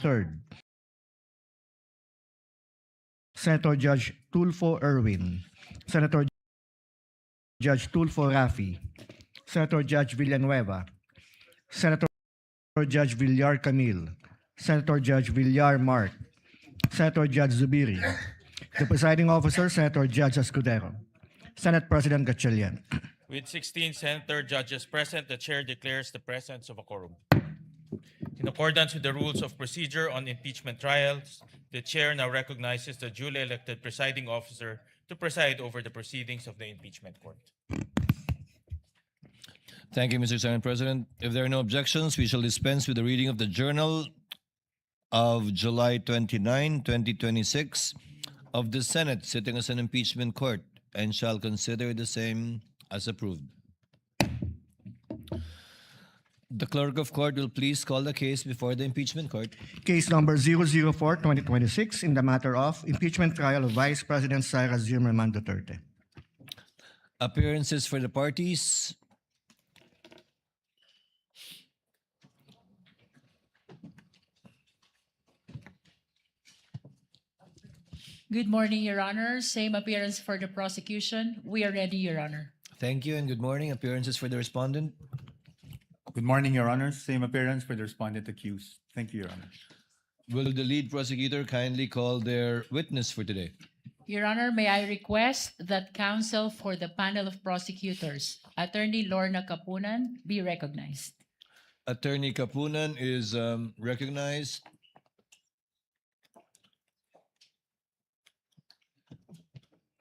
Third, Senator Judge Tulfo Erwin, Senator Judge Tulfo Rafi, Senator Judge Villanueva, Senator Judge Villar Camille, Senator Judge Villar Mark, Senator Judge Zubiri, the presiding officer, Senator Judge Escudero, Senate President Gatchalian. With 16 senator judges present, the chair declares the presence of a quorum. In accordance with the rules of procedure on impeachment trials, the chair now recognizes the duly elected presiding officer to preside over the proceedings of the impeachment court. Thank you, Mr. Senate President. If there are no objections, we shall dispense with the reading of the Journal of July 29, 2026 of the Senate sitting as an impeachment court and shall consider the same as approved. The clerk of court will please call the case before the impeachment court. Case number 004-2026 in the matter of impeachment trial of Vice President Sara Duterte. Appearances for the parties. Good morning, Your Honor. Same appearance for the prosecution. We are ready, Your Honor. Thank you and good morning. Appearances for the respondent. Good morning, Your Honor. Same appearance for the respondent accused. Thank you, Your Honor. Will the lead prosecutor kindly call their witness for today? Your Honor, may I request that counsel for the panel of prosecutors, Attorney Lorna Kapunan, be recognized. Attorney Kapunan is recognized.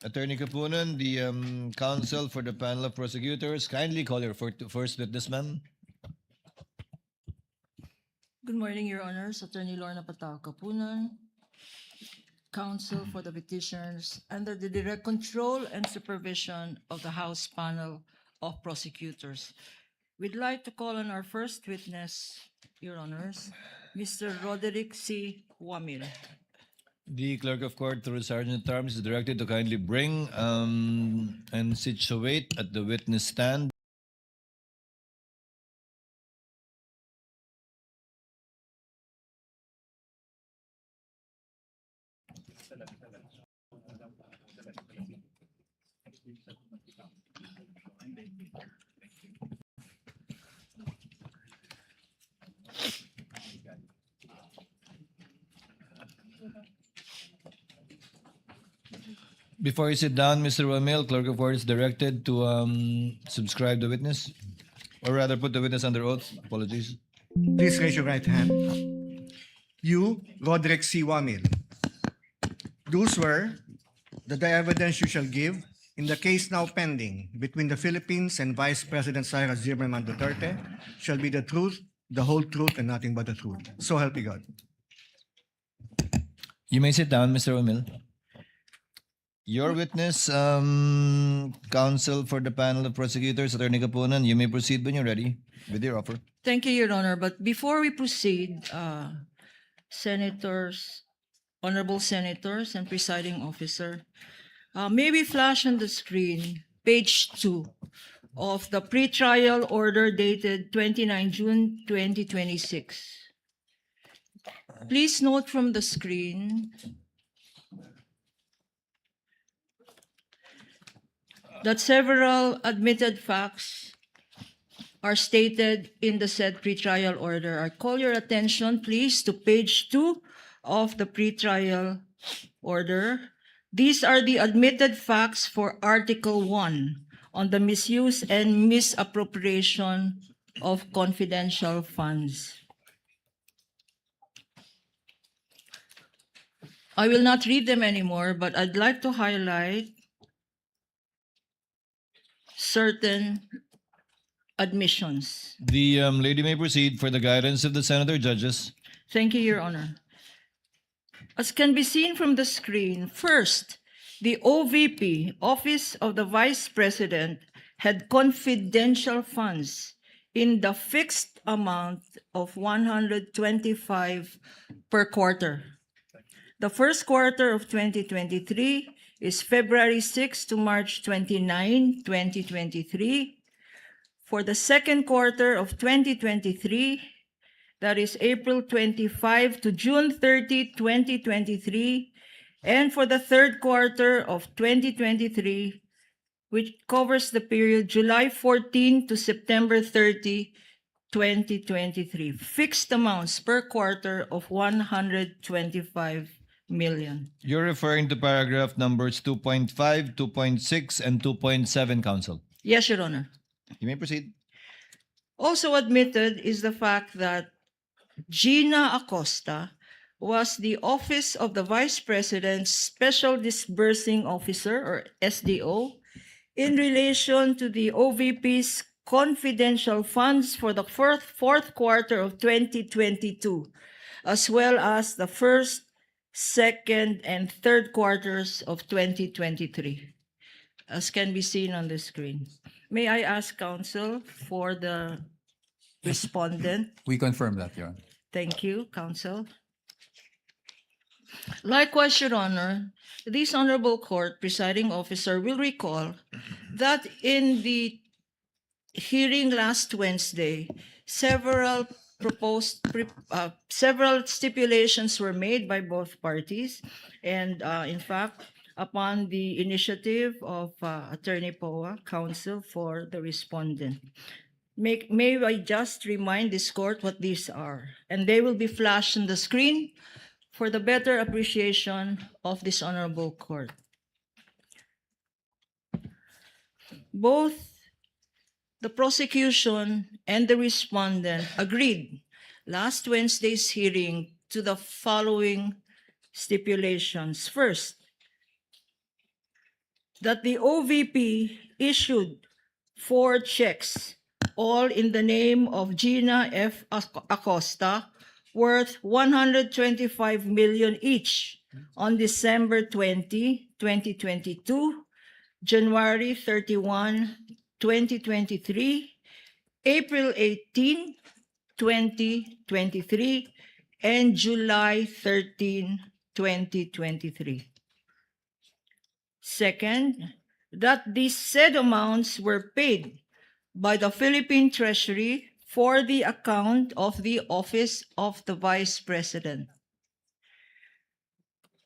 Attorney Kapunan, the counsel for the panel of prosecutors, kindly call your first witness, ma'am. Good morning, Your Honors. Attorney Lorna Patao Kapunan, counsel for the petitioners under the direct control and supervision of the House panel of prosecutors. We'd like to call on our first witness, Your Honors, Mr. Roderick C. Wamil. The clerk of court, through the Sergeant at Arms, is directed to kindly bring and situate at the witness stand Before you sit down, Mr. Wamil, clerk of court is directed to subscribe the witness, or rather put the witness under oath. Apologies. Please raise your right hand. You, Roderick C. Wamil, do swear that the evidence you shall give in the case now pending between the Philippines and Vice President Sara Duterte shall be the truth, the whole truth, and nothing but the truth. So help you God. You may sit down, Mr. Wamil. Your witness, counsel for the panel of prosecutors, Attorney Kapunan, you may proceed when you're ready with your offer. Thank you, Your Honor. But before we proceed, senators, honorable senators and presiding officer, may we flash on the screen page 2 of the pretrial order dated 29 June 2026. Please note from the screen that several admitted facts are stated in the said pretrial order. I call your attention, please, to page 2 of the pretrial order. These are the admitted facts for Article 1 on the misuse and misappropriation of confidential funds. I will not read them anymore, but I'd like to highlight certain admissions. The lady may proceed for the guidance of the senator judges. Thank you, Your Honor. As can be seen from the screen, first, the OVP, Office of the Vice President, had confidential funds in the fixed amount of 125 per quarter. The first quarter of 2023 is February 6 to March 29, 2023. For the second quarter of 2023 that is April 25 to June 30, 2023, and for the third quarter of 2023, which covers the period July 14 to September 30, 2023. Fixed amounts per quarter of 125 million. You're referring to paragraph numbers 2.5, 2.6, and 2.7, Counsel. Yes, Your Honor. You may proceed. Also admitted is the fact that Gina Acosta was the Office of the Vice President's Special Disbursing Officer, or SDO, in relation to the OVP's confidential funds for the fourth quarter of 2022, as well as the first, second, and third quarters of 2023, as can be seen on the screen. May I ask counsel for the respondent? We confirm that, Your Honor. Thank you, counsel. Likewise, Your Honor, this honorable court presiding officer will recall that in the hearing last Wednesday, several stipulations were made by both parties, and in fact, upon the initiative of Attorney Poa, counsel for the respondent. May I just remind this court what these are, and they will be flashed on the screen for the better appreciation of this honorable court. Both the prosecution and the respondent agreed last Wednesday's hearing to the following stipulations. First, that the OVP issued 4 checks, all in the name of Gina F. Acosta, worth 125 million each on December 20, 2022, January 31, 2023, April 18, 2023, and July 13, 2023. Second, that these said amounts were paid by the Philippine Treasury for the account of the Office of the Vice President.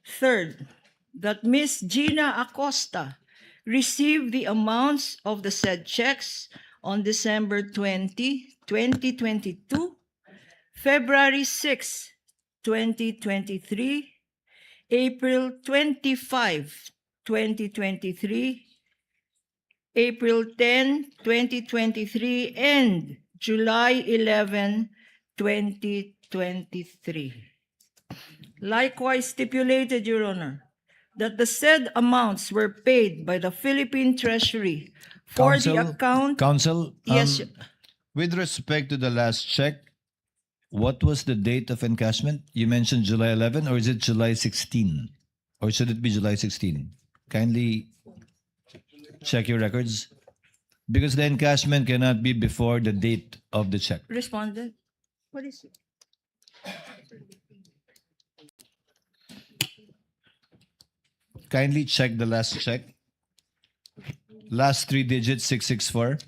Third, that Ms. Gina Acosta received the amounts of the said checks on December 20, 2022, February 6, 2023, April 25, 2023, April 10, 2023, and July 11, 2023. Likewise stipulated, Your Honor, that the said amounts were paid by the Philippine Treasury for the account. Counsel, Yes, with respect to the last check, what was the date of encashment? You mentioned July 11, or is it July 16? Or should it be July 16? Kindly check your records. Because the encashment cannot be before the date of the check. respondent. What is it? Kindly check the last check. Last 3 digits, 664.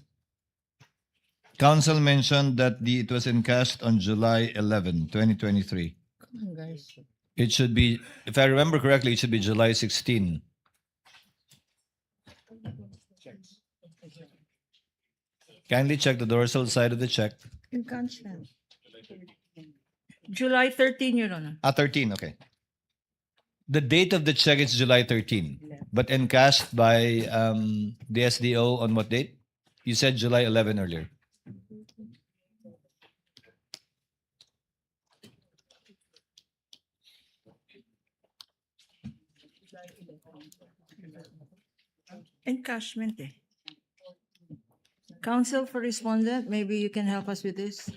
Counsel mentioned that it was encashed on July 11, 2023. Come on, guys. It should be, if I remember correctly, it should be July 16. Kindly check the dorsal side of the check. Encashment. July 13, Your Honor. 13, okay. The date of the check is July 13, but encashed by the SDO on what date? You said July 11 earlier. Encashment. Counsel for respondent, maybe you can help us with this.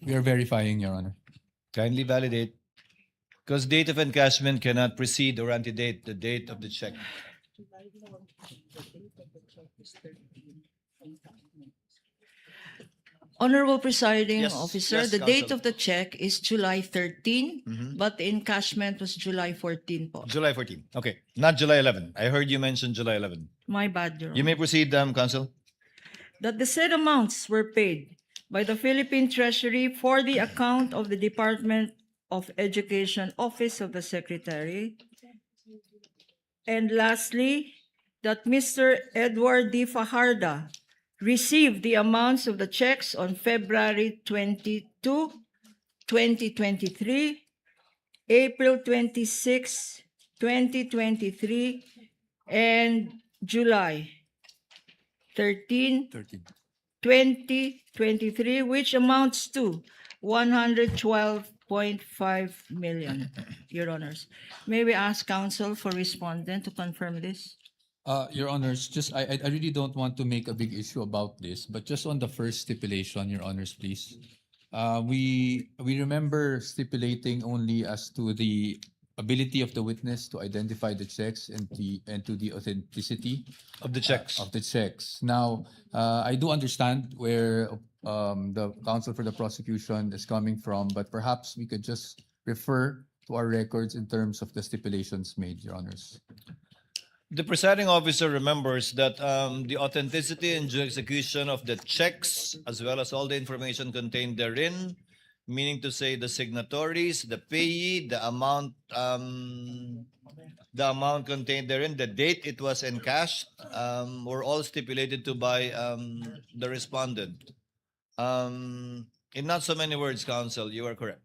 We are verifying, Your Honor. Kindly validate. Because date of encashment cannot precede or antedate the date of the check. Honorable presiding Yes, officer, yes, the date Counsel. of the check is July 13, but the encashment was July 14 po. July 14. Okay, not July 11. I heard you mention July 11. My bad, Your Honor. You may proceed, Counsel. That the said amounts were paid by the Philippine Treasury for the account of the Department of Education Office of the Secretary. And lastly, that Mr. Edward D. Fajarda received the amounts of the checks on February 22, 2023, April 26, 2023, and July 13, 2023, which amounts to 112.5 million, Your Honors. May we ask counsel for respondent to confirm this? Your Honors, I really don't want to make a big issue about this, but just on the first stipulation, Your Honors, please. We remember stipulating only as to the ability of the witness to identify the checks and to the authenticity Of the checks. of the checks. Now, I do understand where the counsel for the prosecution is coming from, but perhaps we could just refer to our records in terms of the stipulations made, Your Honors. The presiding officer remembers that the authenticity and due execution of the checks, as well as all the information contained therein, meaning to say the signatories, the payee, the amount contained therein, the date it was encashed, were all stipulated to by the respondent. In not so many words, counsel, you are correct.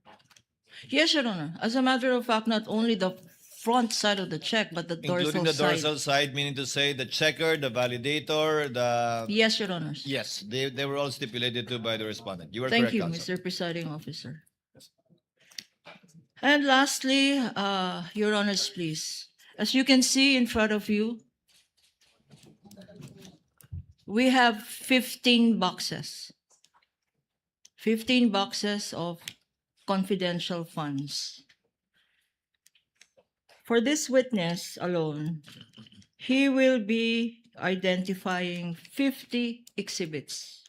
Yes, Your Honor. As a matter of fact, not only the front side of the check, but the dorsal Including the side. dorsal side, meaning to say the checker, the validator, the... Yes, Your Honors. Yes, they were all stipulated to by the respondent. You are Thank correct, you, counsel. Mr. Presiding Officer. And lastly, Your Honors, please. As you can see in front of you, we have 15 boxes. 15 boxes of confidential funds. For this witness alone, he will be identifying 50 exhibits.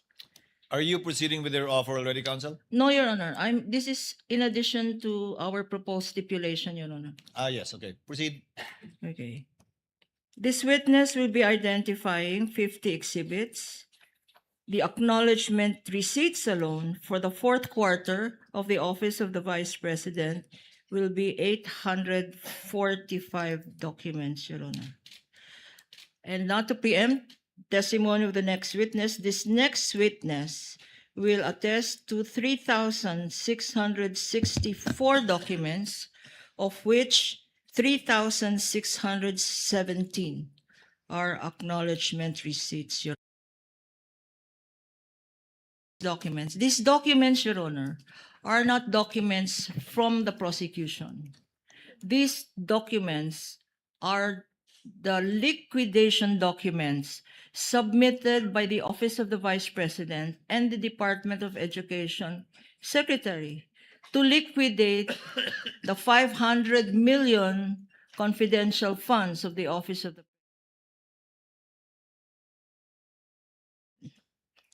Are you proceeding with your offer already, counsel? No, Your Honor. This is in addition to our proposed stipulation, Your Honor. Yes, okay. Proceed. Okay. This witness will be identifying 50 exhibits. The acknowledgement receipts alone for the fourth quarter of the Office of the Vice President will be 845 documents, Your Honor. And not to preempt testimony of the next witness, this next witness will attest to 3,664 documents, of which 3,617 are acknowledgement receipts, Your documents. These documents, Your Honor, are not documents from the prosecution. These documents are the liquidation documents submitted by the Office of the Vice President and the Department of Education Secretary to liquidate the 500 million confidential funds of the Office of the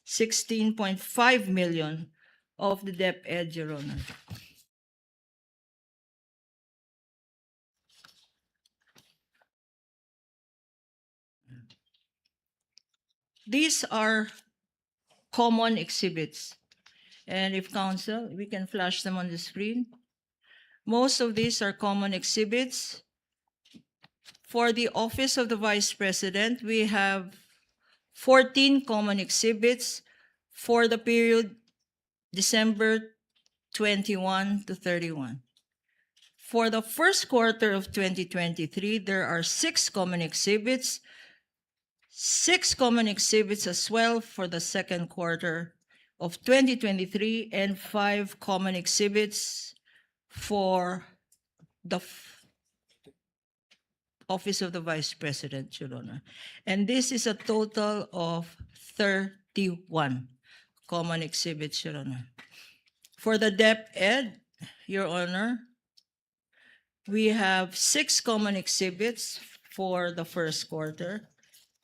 16.5 million of the DepEd, Your Honor. These are common exhibits. And if counsel, we can flash them on the screen. Most of these are common exhibits. For the Office of the Vice President, we have 14 common exhibits for the period December 21 to 31. For the first quarter of 2023, there are 6 common exhibits, 6 common exhibits as well for the second quarter of 2023, and 5 common exhibits for the Office of the Vice President, Your Honor. And this is a total of 31 common exhibits, Your Honor. For the DepEd, Your Honor, we have 6 common exhibits for the first quarter,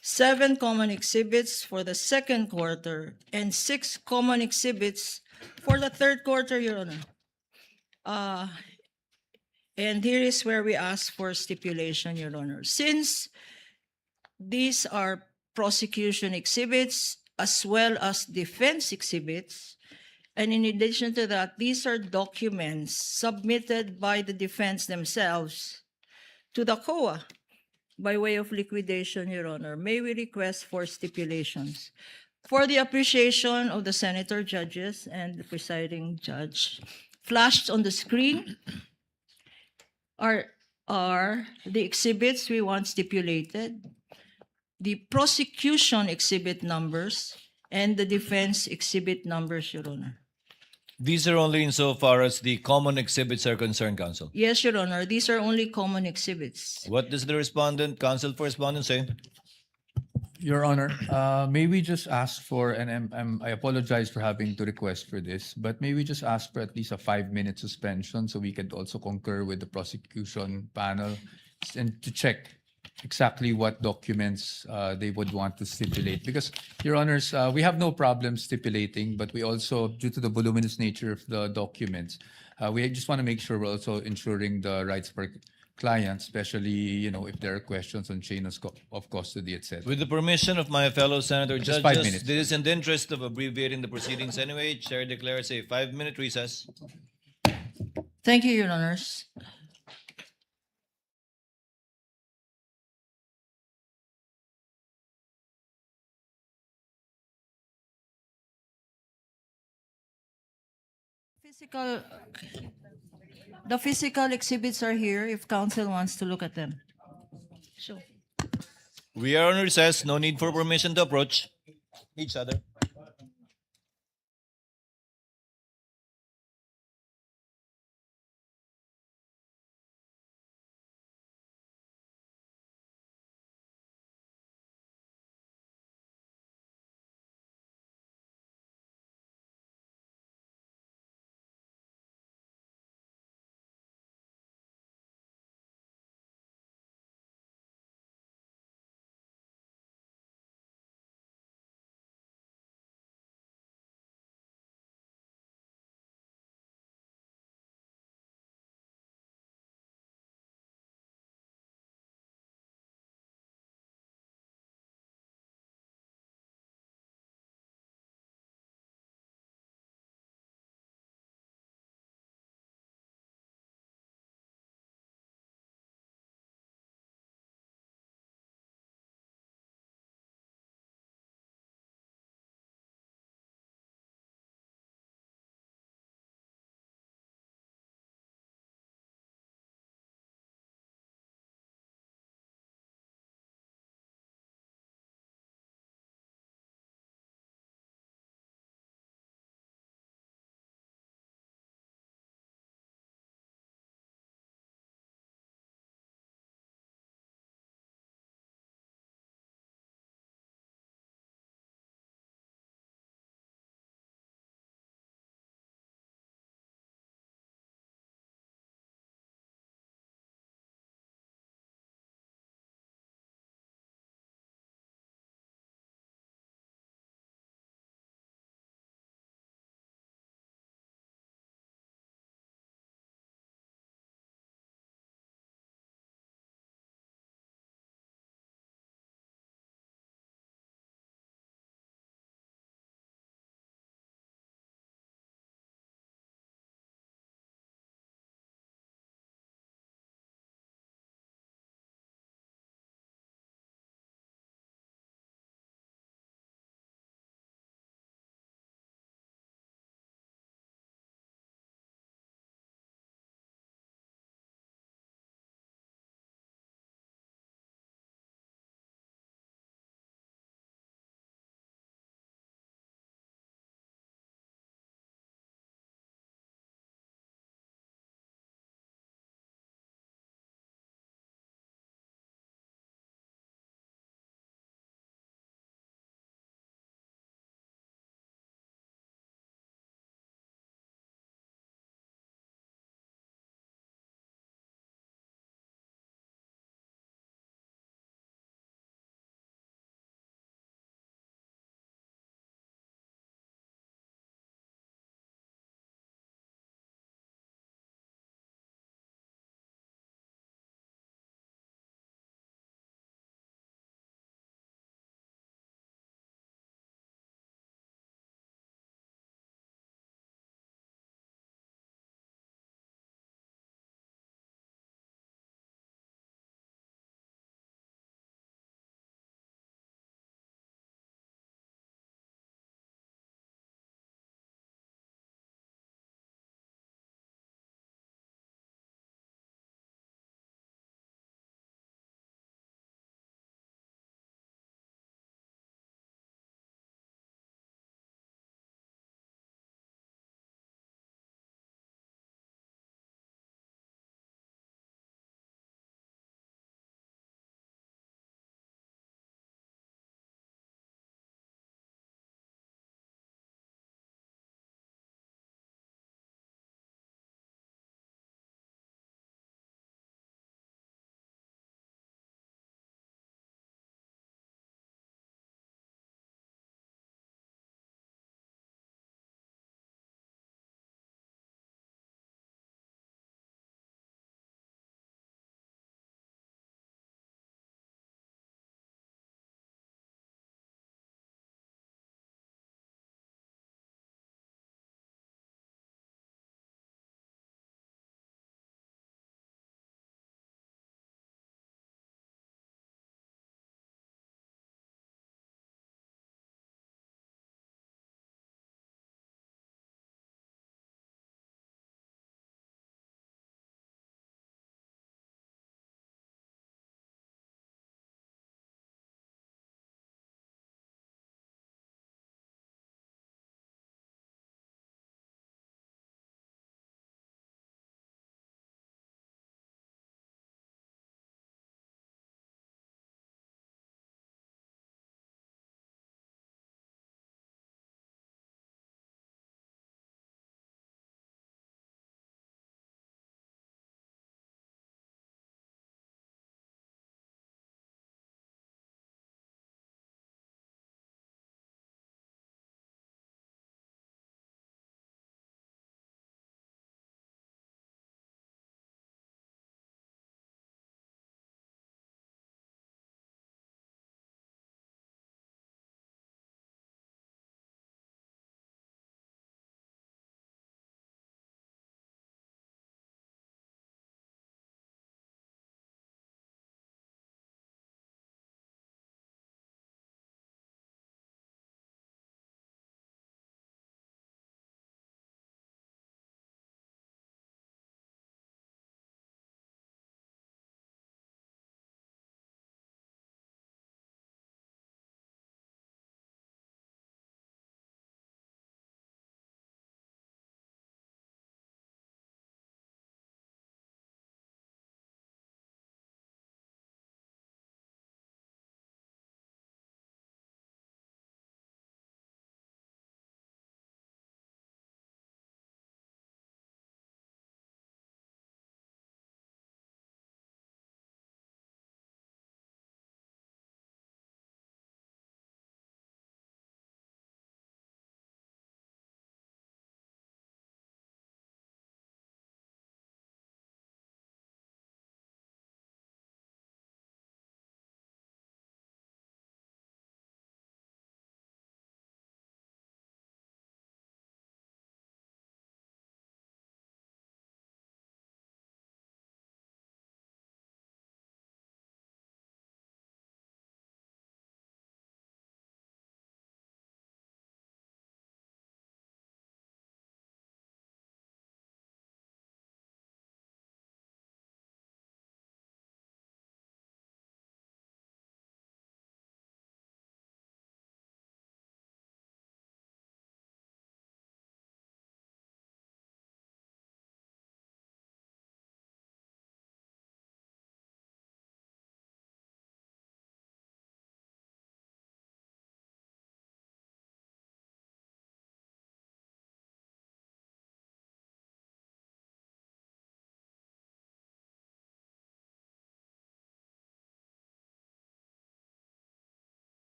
7 common exhibits for the second quarter, and 6 common exhibits for the third quarter, Your Honor. And here is where we ask for stipulation, Your Honor. Since these are prosecution exhibits as well as defense exhibits, And in addition to that, these are documents submitted by the defense themselves to the COA by way of liquidation, Your Honor. May we request for stipulations? For the appreciation of the senator judges and the presiding judge, flashed on the screen are the exhibits we want stipulated, the prosecution exhibit numbers, and the defense exhibit numbers, Your Honor. These are only insofar as the common exhibits are concerned, counsel. Yes, Your Honor, these are only common exhibits. What does the respondent, counsel for respondent, say? Your Honor, may we just ask for, and I apologize for having to request for this, but may we just ask for at least a 5-minute suspension so we can also concur with the prosecution panel and to check exactly what documents they would want to stipulate. Because, Your Honors, we have no problem stipulating, but we also, due to the voluminous nature of the documents, we just want to make sure we're also ensuring the rights for clients, especially, if there are questions on chain of custody, etc. With the permission of my fellow senator Just 5 judges, minutes. this is in the interest of abbreviating the proceedings anyway. Chair declares a 5-minute recess. Thank you, Your Honors. The physical exhibits are here if counsel wants to look at them. Sure. We are on recess. No need for permission to approach each other.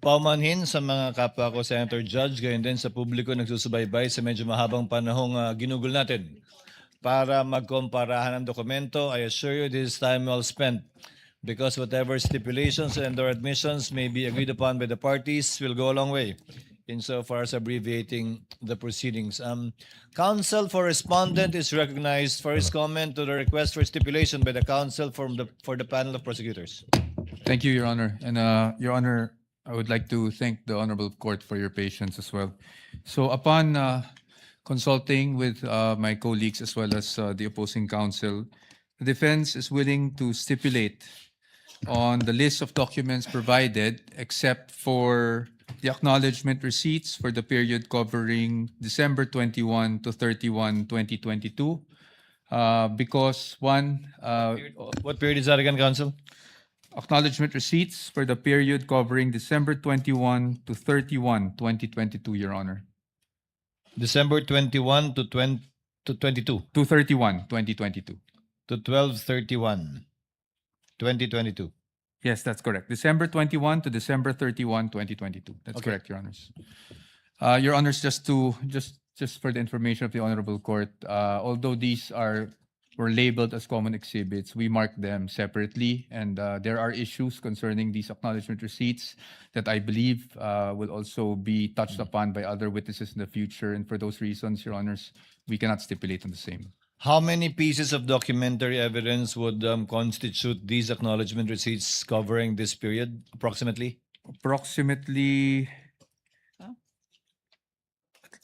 Paumanhin sa mga kapwa ko, Senator Judge, gayon din sa publiko nagsusubaybay sa medyo mahabang panahong ginugol natin para magkomparahan ang dokumento. I assure you this is time well spent because whatever stipulations and or admissions may be agreed upon by the parties will go a long way insofar as abbreviating the proceedings. Counsel for respondent is recognized for his comment to the request for stipulation by the counsel for the panel of prosecutors. Thank you, Your Honor. And Your Honor, I would like to thank the Honorable Court for your patience as well. So upon consulting with my colleagues as well as the opposing counsel, the defense is willing to stipulate on the list of documents provided except for the acknowledgement receipts for the period covering December 21 to 31, 2022. Because one, What period is that again, counsel? acknowledgement receipts for the period covering December 21 to 31, 2022, Your Honor. December 21 to 22 To 31, 2022. to 12/31, 2022. Yes, that's correct. December 21 to December 31, 2022. That's Okay. correct, Your Honors. Your Honors, just for the information of the Honorable Court, although these were labeled as common exhibits, we marked them separately, and there are issues concerning these acknowledgement receipts that I believe will also be touched upon by other witnesses in the future, and for those reasons, Your Honors, we cannot stipulate on the same. How many pieces of documentary evidence would constitute these acknowledgement receipts covering this period, approximately? Approximately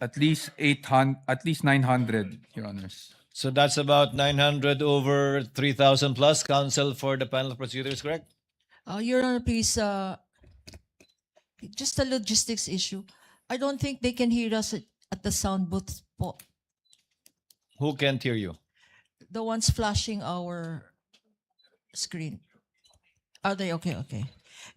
at least 900, Your Honors. So that's about 900 over 3,000 plus. Counsel for the panel of prosecutors, correct? Your Honor, please, just a logistics issue. I don't think they can hear us at the sound booth po. Who can't hear you? The ones flashing our screen. Are they okay? Okay.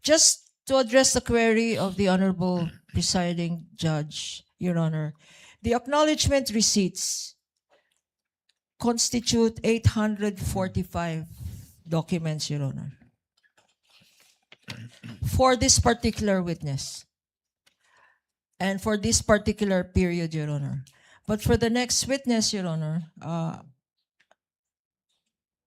Just to address the query of the Honorable Presiding Judge, Your Honor, the acknowledgement receipts constitute 845 documents, Your Honor, for this particular witness and for this particular period, Your Honor. But for the next witness, Your Honor,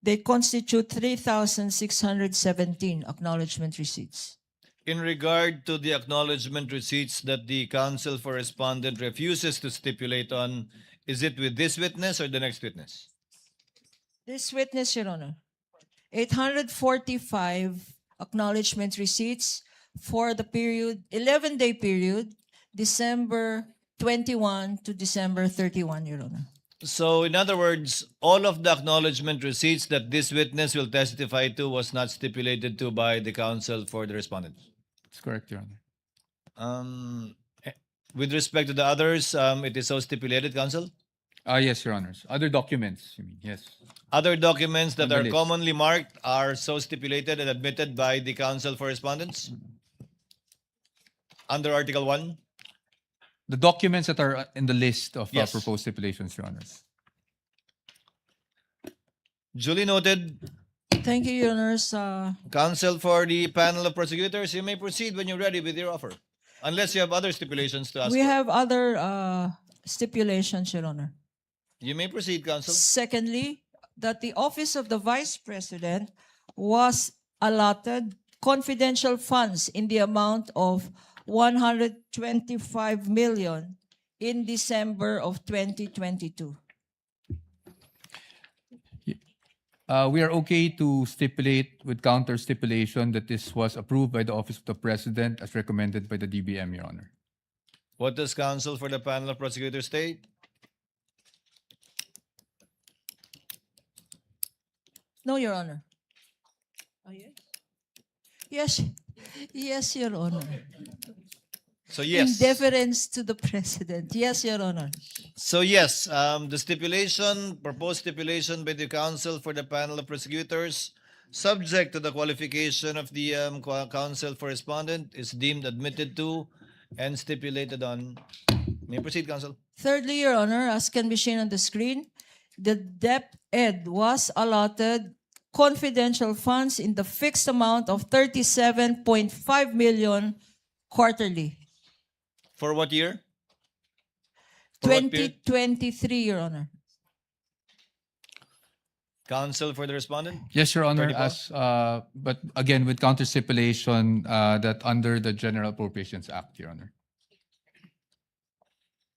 they constitute 3,617 acknowledgement receipts. In regard to the acknowledgement receipts that the counsel for respondent refuses to stipulate on, is it with this witness or the next witness? This witness, Your Honor, 845 acknowledgement receipts for the period, 11-day period, December 21 to December 31, Your Honor. So in other words, all of the acknowledgement receipts that this witness will testify to was not stipulated to by the counsel for the respondent. That's correct, Your Honor. With respect to the others, it is so stipulated, counsel? Yes, Your Honors. Other documents, you mean? Yes. Other documents that On the are list. commonly marked are so stipulated and admitted by the counsel for respondents? Under Article 1? The documents that are in the list of Yes. proposed stipulations, Your Honors. Duly noted. Thank you, Your Honors. Counsel for the panel of prosecutors, you may proceed when you're ready with your offer. Unless you have other stipulations to ask We for. have other stipulations, Your Honor. You may proceed, counsel. Secondly, that the office of the Vice President was allotted confidential funds in the amount of 125 million in December of 2022. We are okay to stipulate with counter stipulation that this was approved by the Office of the President as recommended by the DBM, Your Honor. What does counsel for the panel of prosecutors state? No, Your Honor. Oh, yes? Yes, yes, Your Honor. So yes. In deference to the President. Yes, Your Honor. So yes, the stipulation, proposed stipulation by the counsel for the panel of prosecutors, subject to the qualification of the counsel for respondent, is deemed admitted to and stipulated on. May proceed, counsel. Thirdly, Your Honor, as can be seen on the screen, the DepEd was allotted confidential funds in the fixed amount of 37.5 million quarterly. For what year? For what period? 2023, Your Honor. Counsel for the respondent? Yes, Your Honor, 24? but again, with counter stipulation that under the General Appropriations Act, Your Honor.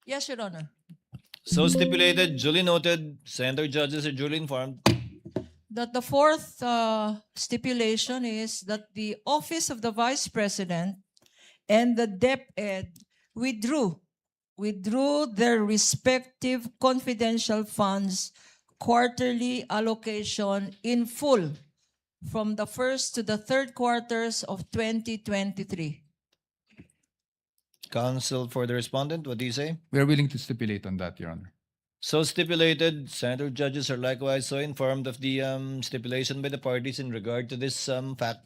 Yes, Your Honor. So stipulated, duly noted, Senator judges are duly informed. That the fourth stipulation is that the Office of the Vice President and the DepEd withdrew their respective confidential funds quarterly allocation in full from the first to the third quarters of 2023. Counsel for the respondent, what do you say? We are willing to stipulate on that, Your Honor. So stipulated, Senator judges are likewise so informed of the stipulation by the parties in regard to this fact.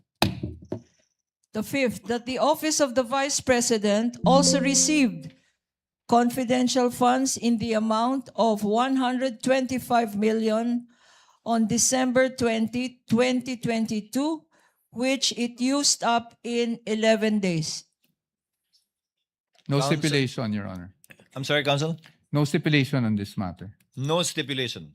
The fifth, that the Office of the Vice President also received confidential funds in the amount of 125 million on December 20, 2022, which it used up in 11 days. No Counsel- stipulation, Your Honor. I'm sorry, Counsel? No stipulation on this matter. No stipulation.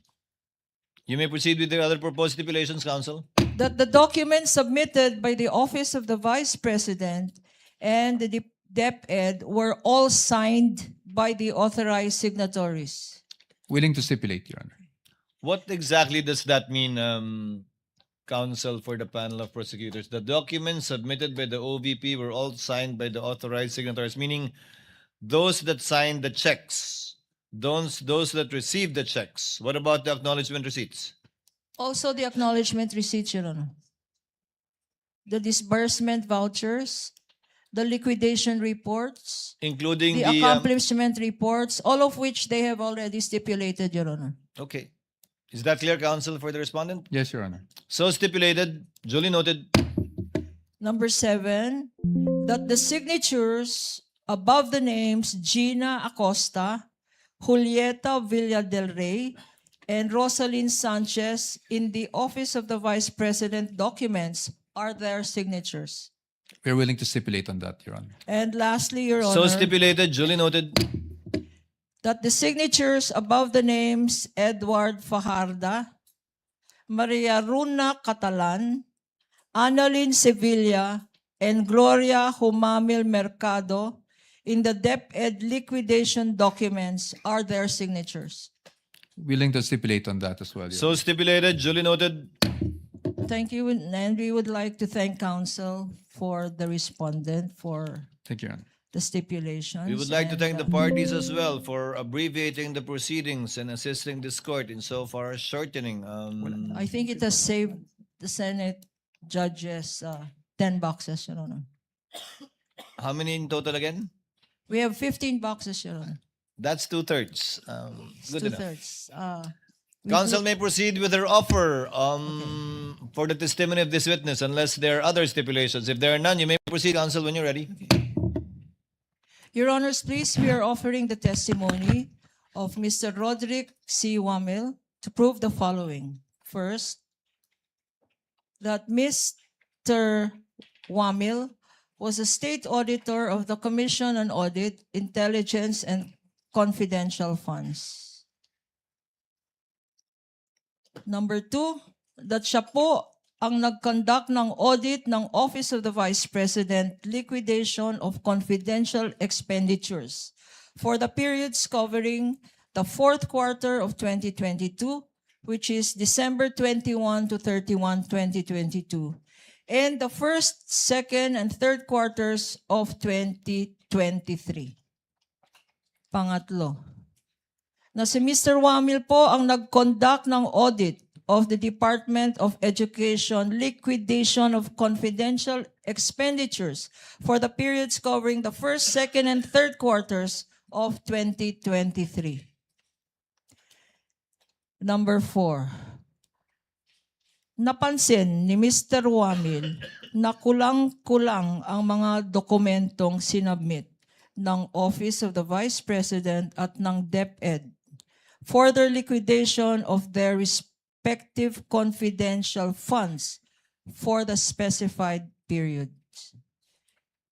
You may proceed with the other proposed stipulations, Counsel. That the documents submitted by the Office of the Vice President and the DepEd were all signed by the authorized signatories. Willing to stipulate, Your Honor. What exactly does that mean, Counsel for the panel of prosecutors? The documents submitted by the OVP were all signed by the authorized signatories, meaning those that signed the checks, those that received the checks. What about the acknowledgement receipts? Also the acknowledgement receipts, Your Honor. The disbursement vouchers, the liquidation reports, Including the accomplishment reports, all of which they have already stipulated, Your Honor. Okay. Is that clear, Counsel for the respondent? Yes, Your Honor. So stipulated, duly noted. Number 7, that the signatures above the names Gina Acosta, Julieta Villa del Rey, and Rosalyn Sanchez in the Office of the Vice President documents are their signatures. We are willing to stipulate on that, Your Honor. And lastly, Your So Honor, stipulated, duly noted. that the signatures above the names Edward Fajarda, Maria Runa Catalan, Annalyn Sevilla, and Gloria Humamil Mercado in the DepEd liquidation documents are their signatures. Willing to stipulate on that as well, Your So Honor. stipulated, duly noted. Thank you, and we would like to thank counsel for the respondent for Thank you, Your Honor. the stipulations. We would like to and, thank the parties as well for abbreviating the proceedings and assisting this court in so far as shortening. I think it has saved the Senate judges 10 boxes, Your Honor. How many in total again? We have 15 boxes, Your Honor. That's 2/3. It's Good enough. two-thirds. We Counsel do- may proceed with their offer for the testimony of this witness unless there are other stipulations. If there are none, you may proceed, Counsel, when you're ready. Your Honors, please, we are offering the testimony of Mr. Roderick C. Wamil to prove the following. First, that Mr. Wamil was a state auditor of the Commission on Audit, Intelligence, and Confidential Funds. Number 2, that siya po ang nag-conduct ng audit ng Office of the Vice President, liquidation of confidential expenditures for the periods covering the fourth quarter of 2022, which is December 21 to 31, 2022, and the first, second, and third quarters of 2023. Pangatlo, na si Mr. Wamil po ang nag-conduct ng audit of the Department of Education liquidation of confidential expenditures for the periods covering the first, second, and third quarters of 2023. Number 4, napansin ni Mr. Wamil na kulang-kulang ang mga dokumentong sinubmit ng Office of the Vice President at ng DepEd for their liquidation of their respective confidential funds for the specified periods.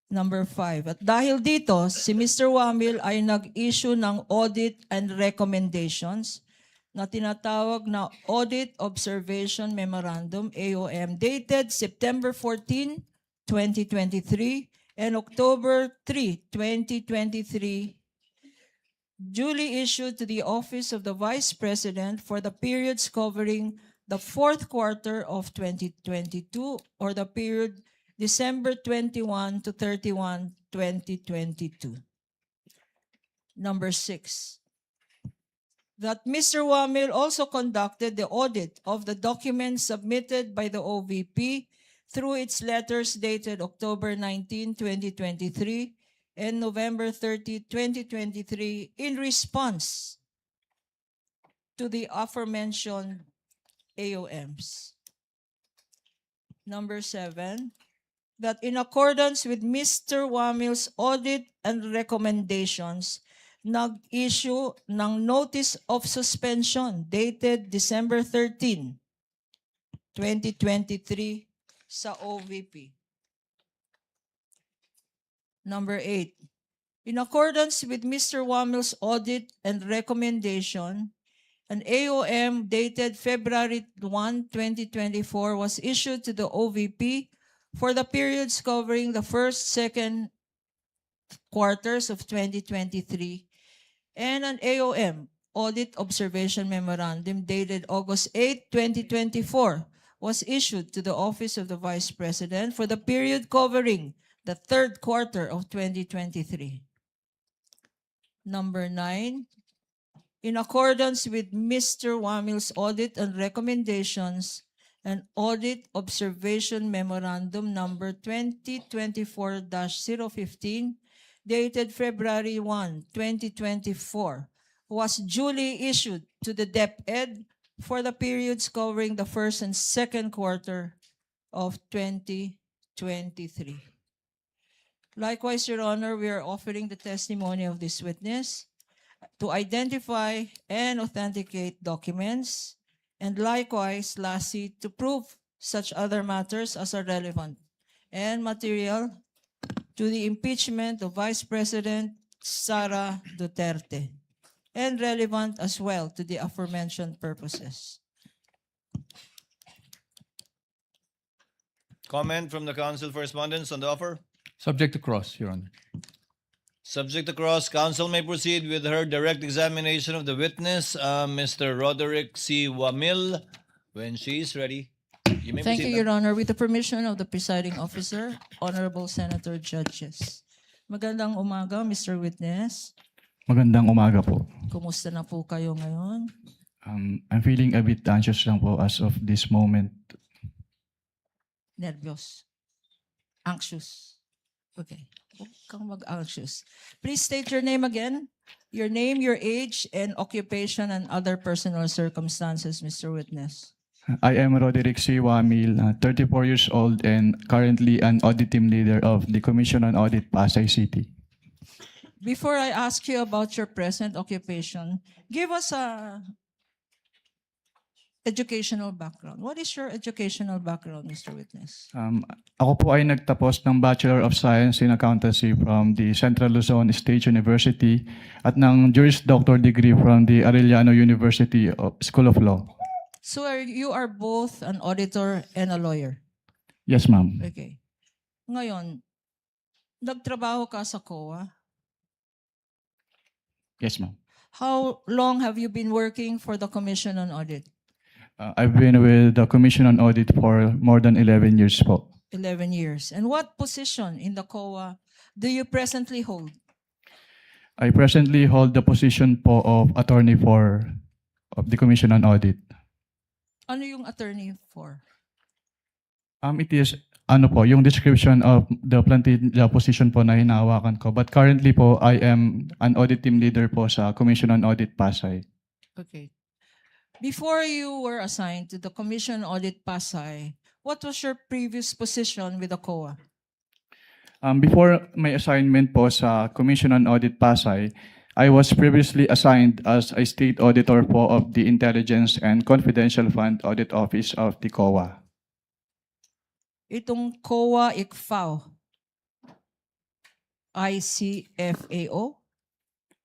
Number 5. At dahil dito, si Mr. Wamil ay nag-issue ng audit and recommendations na tinatawag na Audit Observation Memorandum, AOM, dated September 14, 2023 and October 3, 2023, duly issued to the Office of the Vice President for the periods covering the fourth quarter of 2022 or the period December 21 to 31, 2022. Number 6. That Mr. Wamil also conducted the audit of the documents submitted by the OVP through its letters dated October 19, 2023 and November 30, 2023 in response to the aforementioned AOMs. Number 7, that in accordance with Mr. Wamil's audit and recommendations, nag-issue ng Notice of Suspension dated December 13, 2023 sa OVP. Number 8, in accordance with Mr. Wamil's audit and recommendation, an AOM dated February 1, 2024 was issued to the OVP for the periods covering the first, second quarters of 2023, and an AOM, Audit Observation Memorandum, dated August 8, 2024, was issued to the Office of the Vice President for the period covering the third quarter of 2023. Number 9, in accordance with Mr. Wamil's audit and recommendations, an Audit Observation Memorandum number 2024-015, dated February 1, 2024, was duly issued to the DepEd for the periods covering the first and second quarter of 2023. Likewise, Your Honor, we are offering the testimony of this witness to identify and authenticate documents, and likewise, lastly, to prove such other matters as are relevant and material to the impeachment of Vice President Sara Duterte, and relevant as well to the aforementioned purposes. Comment from the council for respondents on the offer? Subject to cross, Your Honor. Subject to cross, council may proceed with her direct examination of the witness, Mr. Roderick C. Wamil, when she is ready. You may Thank you, proceed, Your Honor. With the permission of the presiding officer, Honorable Senator Judges. Magandang umaga, Mr. Witness. Magandang umaga po. Kumusta na po kayo ngayon? I'm feeling a bit anxious lang po as of this moment. Nervyos. Anxious. Okay. Huwag kang mag-anxious. Please state your name again. Your name, your age, and occupation and other personal circumstances, Mr. Witness. I am Roderick C. Wamil, 34 years old and currently an audit team leader of the Commission on Audit Pasay City. Before I ask you about your present occupation, give us a educational background. What is your educational background, Mr. Witness? Ako po ay nagtapos ng Bachelor of Science in Accountancy from the Central Luzon State University at ng Juris Doctor degree from the Arellano University School of Law. So you are both an auditor and a lawyer. Yes, ma'am. Okay. Ngayon, nagtrabaho ka sa COA. Yes, ma'am. How long have you been working for the Commission on Audit? I've been with the Commission on Audit for more than 11 years po. 11 years. And what position in the COA do you presently hold? I presently hold the position po of attorney of the Commission on Audit. Ano yung attorney for? It is yung description of the position po na hinahawakan ko. But currently po, I am an audit team leader po sa Commission on Audit Pasay. Okay. Before you were assigned to the Commission on Audit Pasay, what was your previous position with the COA? Before my assignment po sa Commission on Audit Pasay, I was previously assigned as a state auditor po of the Intelligence and Confidential Fund Audit Office of the COA. Itong COA ICFAO, ICFAO?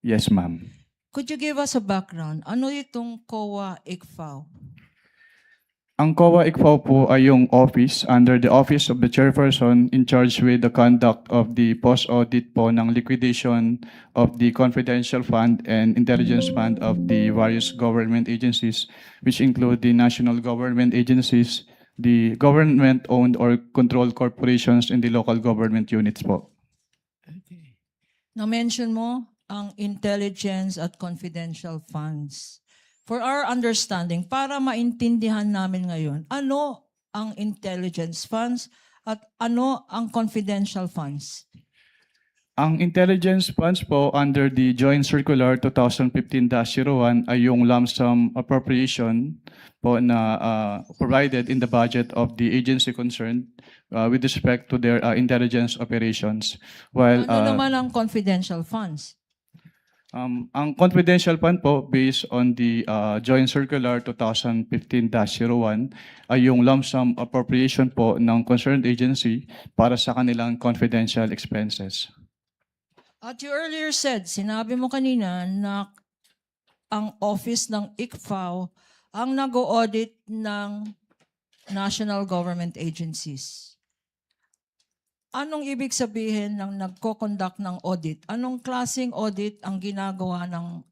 Yes, ma'am. Could you give us a background? Ano itong COA-ICFAO? Ang COA-ICFAO po ay yung office under the Office of the Chairperson in charge with the conduct of the post-audit po ng liquidation of the confidential fund and intelligence fund of the various government agencies, which include the national government agencies, the government-owned or controlled corporations, and the local government units po. Na-mention mo ang intelligence at confidential funds. For our understanding, para maintindihan namin ngayon, ano ang intelligence funds at ano ang confidential funds? Ang intelligence funds po under the Joint Circular 2015-01 ay yung lump sum appropriation po na provided in the budget of the agency concerned with respect to their intelligence operations. While Ano naman ang confidential funds? ang confidential fund po based on the Joint Circular 2015-01 ay yung lump sum appropriation po ng concerned agency para sa kanilang confidential expenses. At you earlier said, sinabi mo kanina na ang office ng ICFAO ang nag-audit ng national government agencies. Anong ibig sabihin ng nagko-conduct ng audit? Anong klaseng audit ang ginagawa ng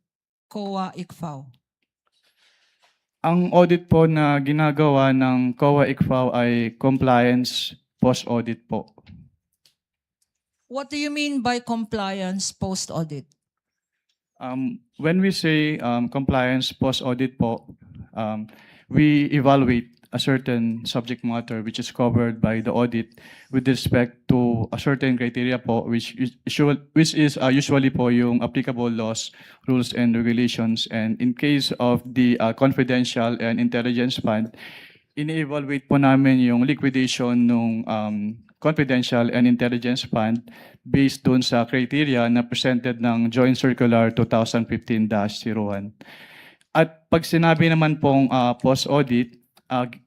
COA-ICFAO? Ang audit po na ginagawa ng COA-ICFAO ay compliance post-audit po. What do you mean by compliance post-audit? When we say compliance post-audit po, we evaluate a certain subject matter which is covered by the audit with respect to a certain criteria po which is usually po yung applicable laws, rules, and regulations. And in case of the confidential and intelligence fund, ini-evaluate po namin yung liquidation ng confidential and intelligence fund based dun sa criteria na presented ng Joint Circular 2015-01. At pag sinabi naman pong post-audit,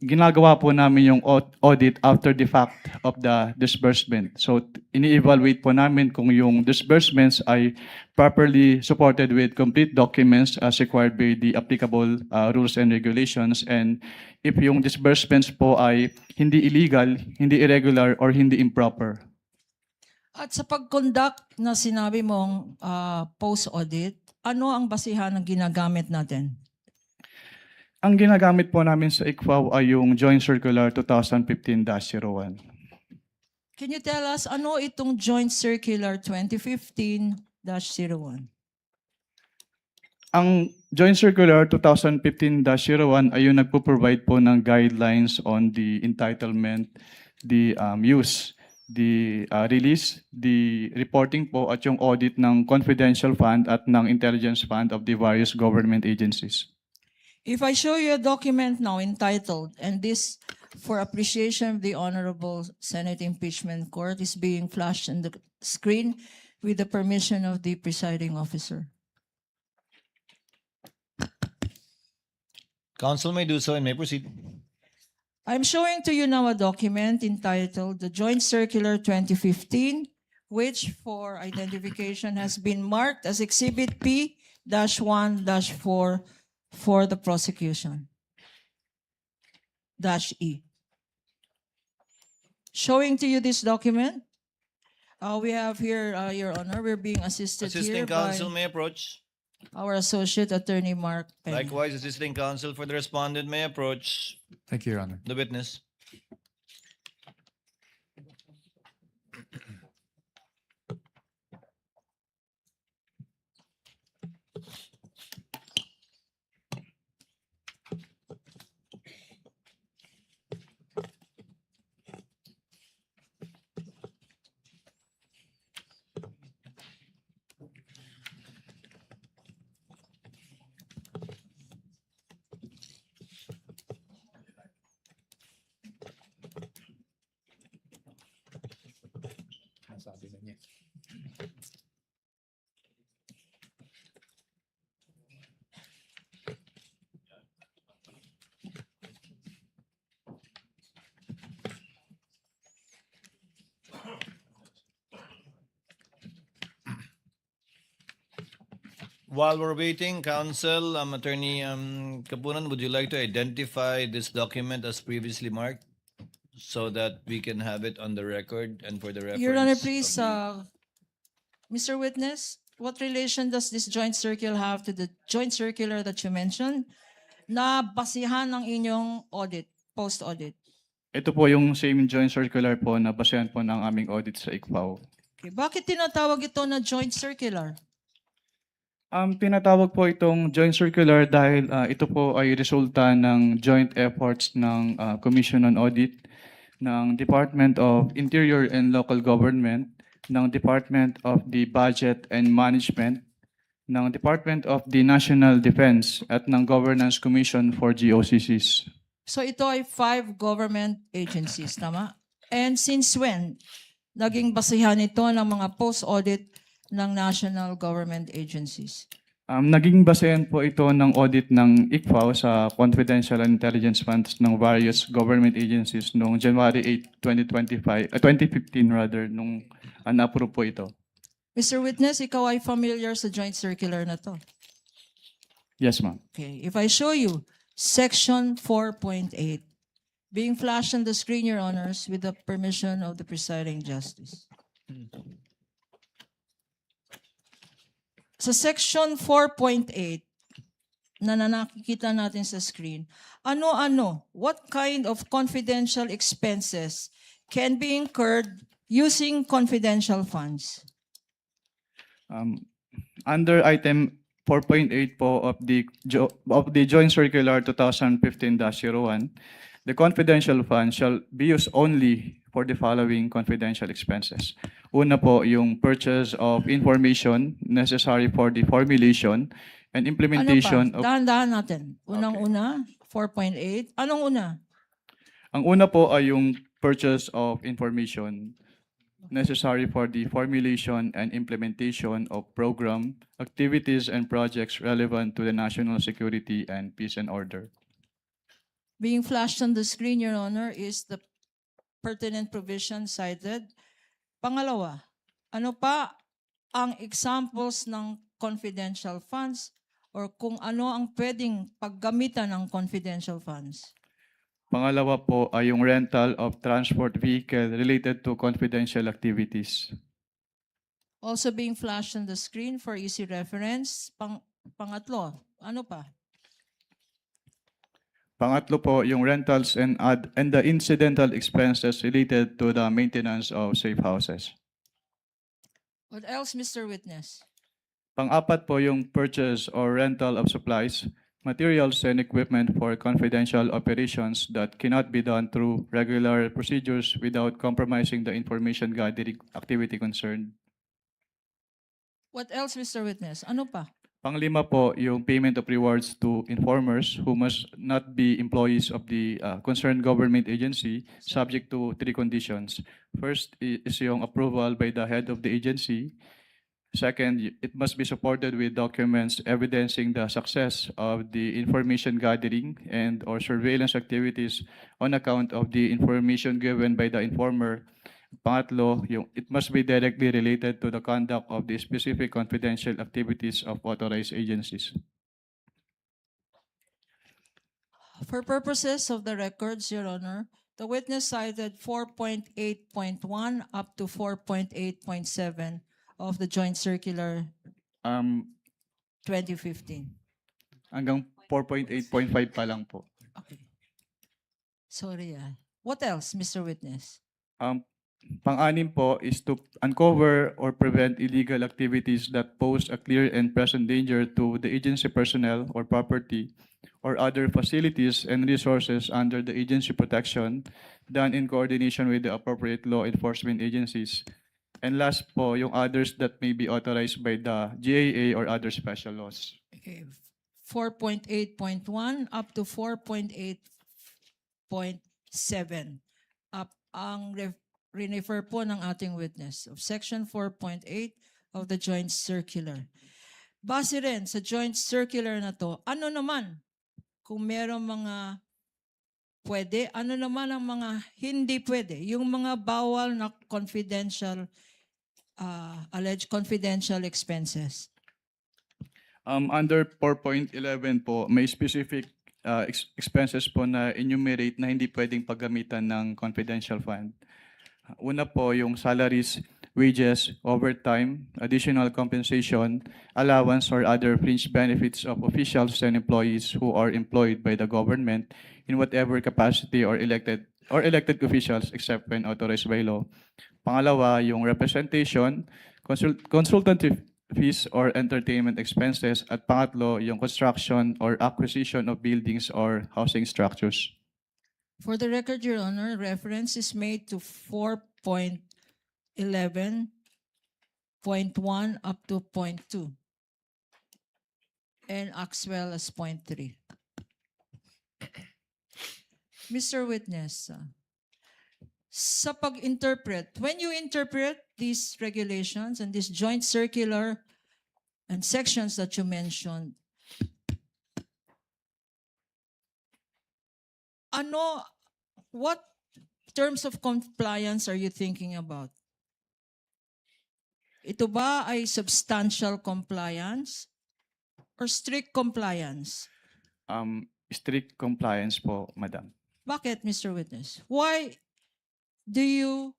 ginagawa po namin yung audit after the fact of the disbursement. So, ini-evaluate po namin kung yung disbursements ay properly supported with complete documents as required by the applicable rules and regulations. And if yung disbursements po ay hindi illegal, hindi irregular, or hindi improper. At sa pag-conduct na sinabi mong post-audit, ano ang basihan ng ginagamit natin? Ang ginagamit po namin sa ICFAO ay yung Joint Circular 2015-01. Can you tell us ano itong Joint Circular 2015-01? Ang Joint Circular 2015-01 ay yung nagpo-provide po ng guidelines on the entitlement, the use, the release, the reporting po at yung audit ng confidential fund at ng intelligence fund of the various government agencies. If I show you a document now entitled, and this for appreciation of the Honorable Senate Impeachment Court is being flashed on the screen with the permission of the presiding officer. Council may do so and may proceed. I'm showing to you now a document entitled the Joint Circular 2015, which for identification has been marked as Exhibit P-1-4 for the prosecution. -E. Showing to you this document, we have here, Your Honor, we're being assisted here Assisting by counsel may approach. our Associate Attorney Mark Peña. Likewise, assisting counsel for the respondent may approach Thank you, Your Honor. the witness. Sabi na niya. While we're waiting, Counsel, Attorney Kapunan, would you like to identify this document as previously marked so that we can have it on the record and for the reference? Your Honor, of please, the- Mr. Witness, what relation does this joint circular have to the joint circular that you mentioned na basihan ng inyong audit, post-audit? Ito po yung same joint circular po na basehan po ng aming audit sa ICFAO. Okay. Bakit tinatawag ito na joint circular? Tinatawag po itong joint circular dahil ito po ay resulta ng joint efforts ng Commission on Audit, ng Department of Interior and Local Government, ng Department of the Budget and Management, ng Department of the National Defense at ng Governance Commission for GOCCs. So ito ay 5 government agencies, tama? And since when naging basihan ito ng mga post-audit ng national government agencies? Naging basehan po ito ng audit ng ICFAO sa confidential and intelligence funds ng various government agencies noong January 8, 2015 rather, nung na-approve po ito. Mr. Witness, ikaw ay familiar sa joint circular na to. Yes, ma'am. Okay, if I show you Section 4.8, being flashed on the screen, Your Honors, with the permission of the presiding justice. Sa Section 4.8 na nakikita natin sa screen, ano-ano, what kind of confidential expenses can be incurred using confidential funds? Under item 4.8 po of the Joint Circular 2015-01, the confidential fund shall be used only for the following confidential expenses. Una po, yung purchase of information necessary for the formulation and implementation Ano pa? of... Dahan-dahan natin. Unang-una, 4.8. Anong una? Ang una po ay yung purchase of information necessary for the formulation and implementation of program, activities, and projects relevant to the national security and peace and order. Being flashed on the screen, Your Honor, is the pertinent provision cited. Pangalawa, ano pa ang examples ng confidential funds or kung ano ang pwedeng paggamitan ng confidential funds? Pangalawa po ay yung rental of transport vehicle related to confidential activities. Also being flashed on the screen for easy reference. Pangatlo, ano pa? Pangatlo po yung rentals and the incidental expenses related to the maintenance of safe houses. What else, Mr. Witness? Pang-apat po yung purchase or rental of supplies, materials and equipment for confidential operations that cannot be done through regular procedures without compromising the information gathering activity concerned. What else, Mr. Witness? Ano pa? Panglima po, yung payment of rewards to informers who must not be employees of the concerned government agency, subject to 3 conditions. First is yung approval by the head of the agency. Second, it must be supported with documents evidencing the success of the information gathering and or surveillance activities on account of the information given by the informer. Pangatlo, it must be directly related to the conduct of the specific confidential activities of authorized agencies. For purposes of the records, Your Honor, the witness cited 4.8.1 up to 4.8.7 of the Joint Circular Um, 2015. hanggang 4.8.5 pa lang po. Okay. Sorry. What else, Mr. Witness? Pang-anim po is to uncover or prevent illegal activities that pose a clear and present danger to the agency personnel or property or other facilities and resources under the agency protection done in coordination with the appropriate law enforcement agencies. And last po, yung others that may be authorized by the GAA or other special laws. Okay. 4.8.1 up to 4.8.7. Up ang refer po ng ating witness of Section 4.8 of the Joint Circular. Base rin sa Joint Circular na to, ano naman kung merong mga pwede, ano naman ang mga hindi pwede, yung mga bawal na confidential, alleged confidential expenses. Under 4.11 po, may specific expenses po na enumerate na hindi pwedeng paggamitan ng confidential fund. Una po yung salaries, wages, overtime, additional compensation, allowance or other fringe benefits of officials and employees who are employed by the government in whatever capacity or elected officials except when authorized by law. Pangalawa, yung representation, consultative fees or entertainment expenses. At pangatlo, yung construction or acquisition of buildings or housing structures. For the record, Your Honor, reference is made to 4.11.1 up to point 2 and as well as point 3. Mr. Witness, sa pag-interpret, when you interpret these regulations and this joint circular and sections that you mentioned, what terms of compliance are you thinking about? Ito ba ay substantial compliance or strict compliance? Strict compliance po, Madam. Bakit, Mr. Witness? Why do you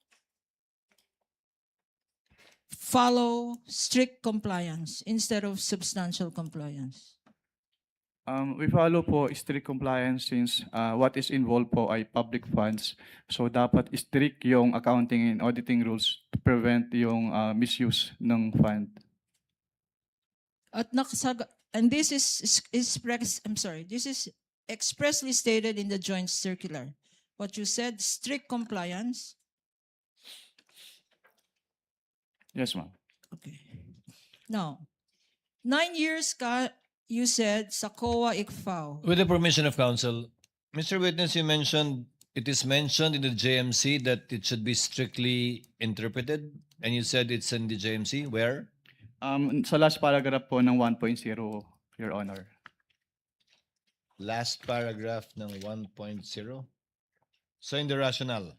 follow strict compliance instead of substantial compliance? We follow po strict compliance since what is involved po ay public funds. So dapat strict yung accounting and auditing rules to prevent yung misuse ng fund. At and this is expressly stated in the joint circular. What you said, strict compliance. Yes, ma'am. Okay. Now, 9 years you said sa COA ICFAO. With the permission of counsel, Mr. Witness, it is mentioned in the JMC that it should be strictly interpreted, and you said it's in the JMC. Where? Sa last paragraph po ng 1.0, Your Honor. Last paragraph ng 1.0. So in the rationale.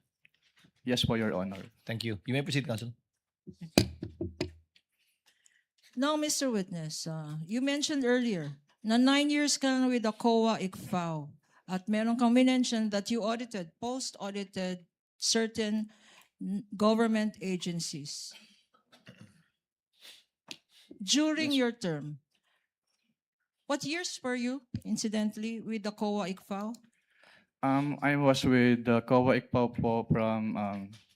Yes po, Your Honor. Thank you. You may proceed, counsel. Now, Mr. Witness, you mentioned earlier na 9 years ka na with the COA ICFAO at meron kang mention that you post-audited certain government agencies. During your term, what years were you, incidentally, with the COA ICFAO? I was with the COA ICFAO po from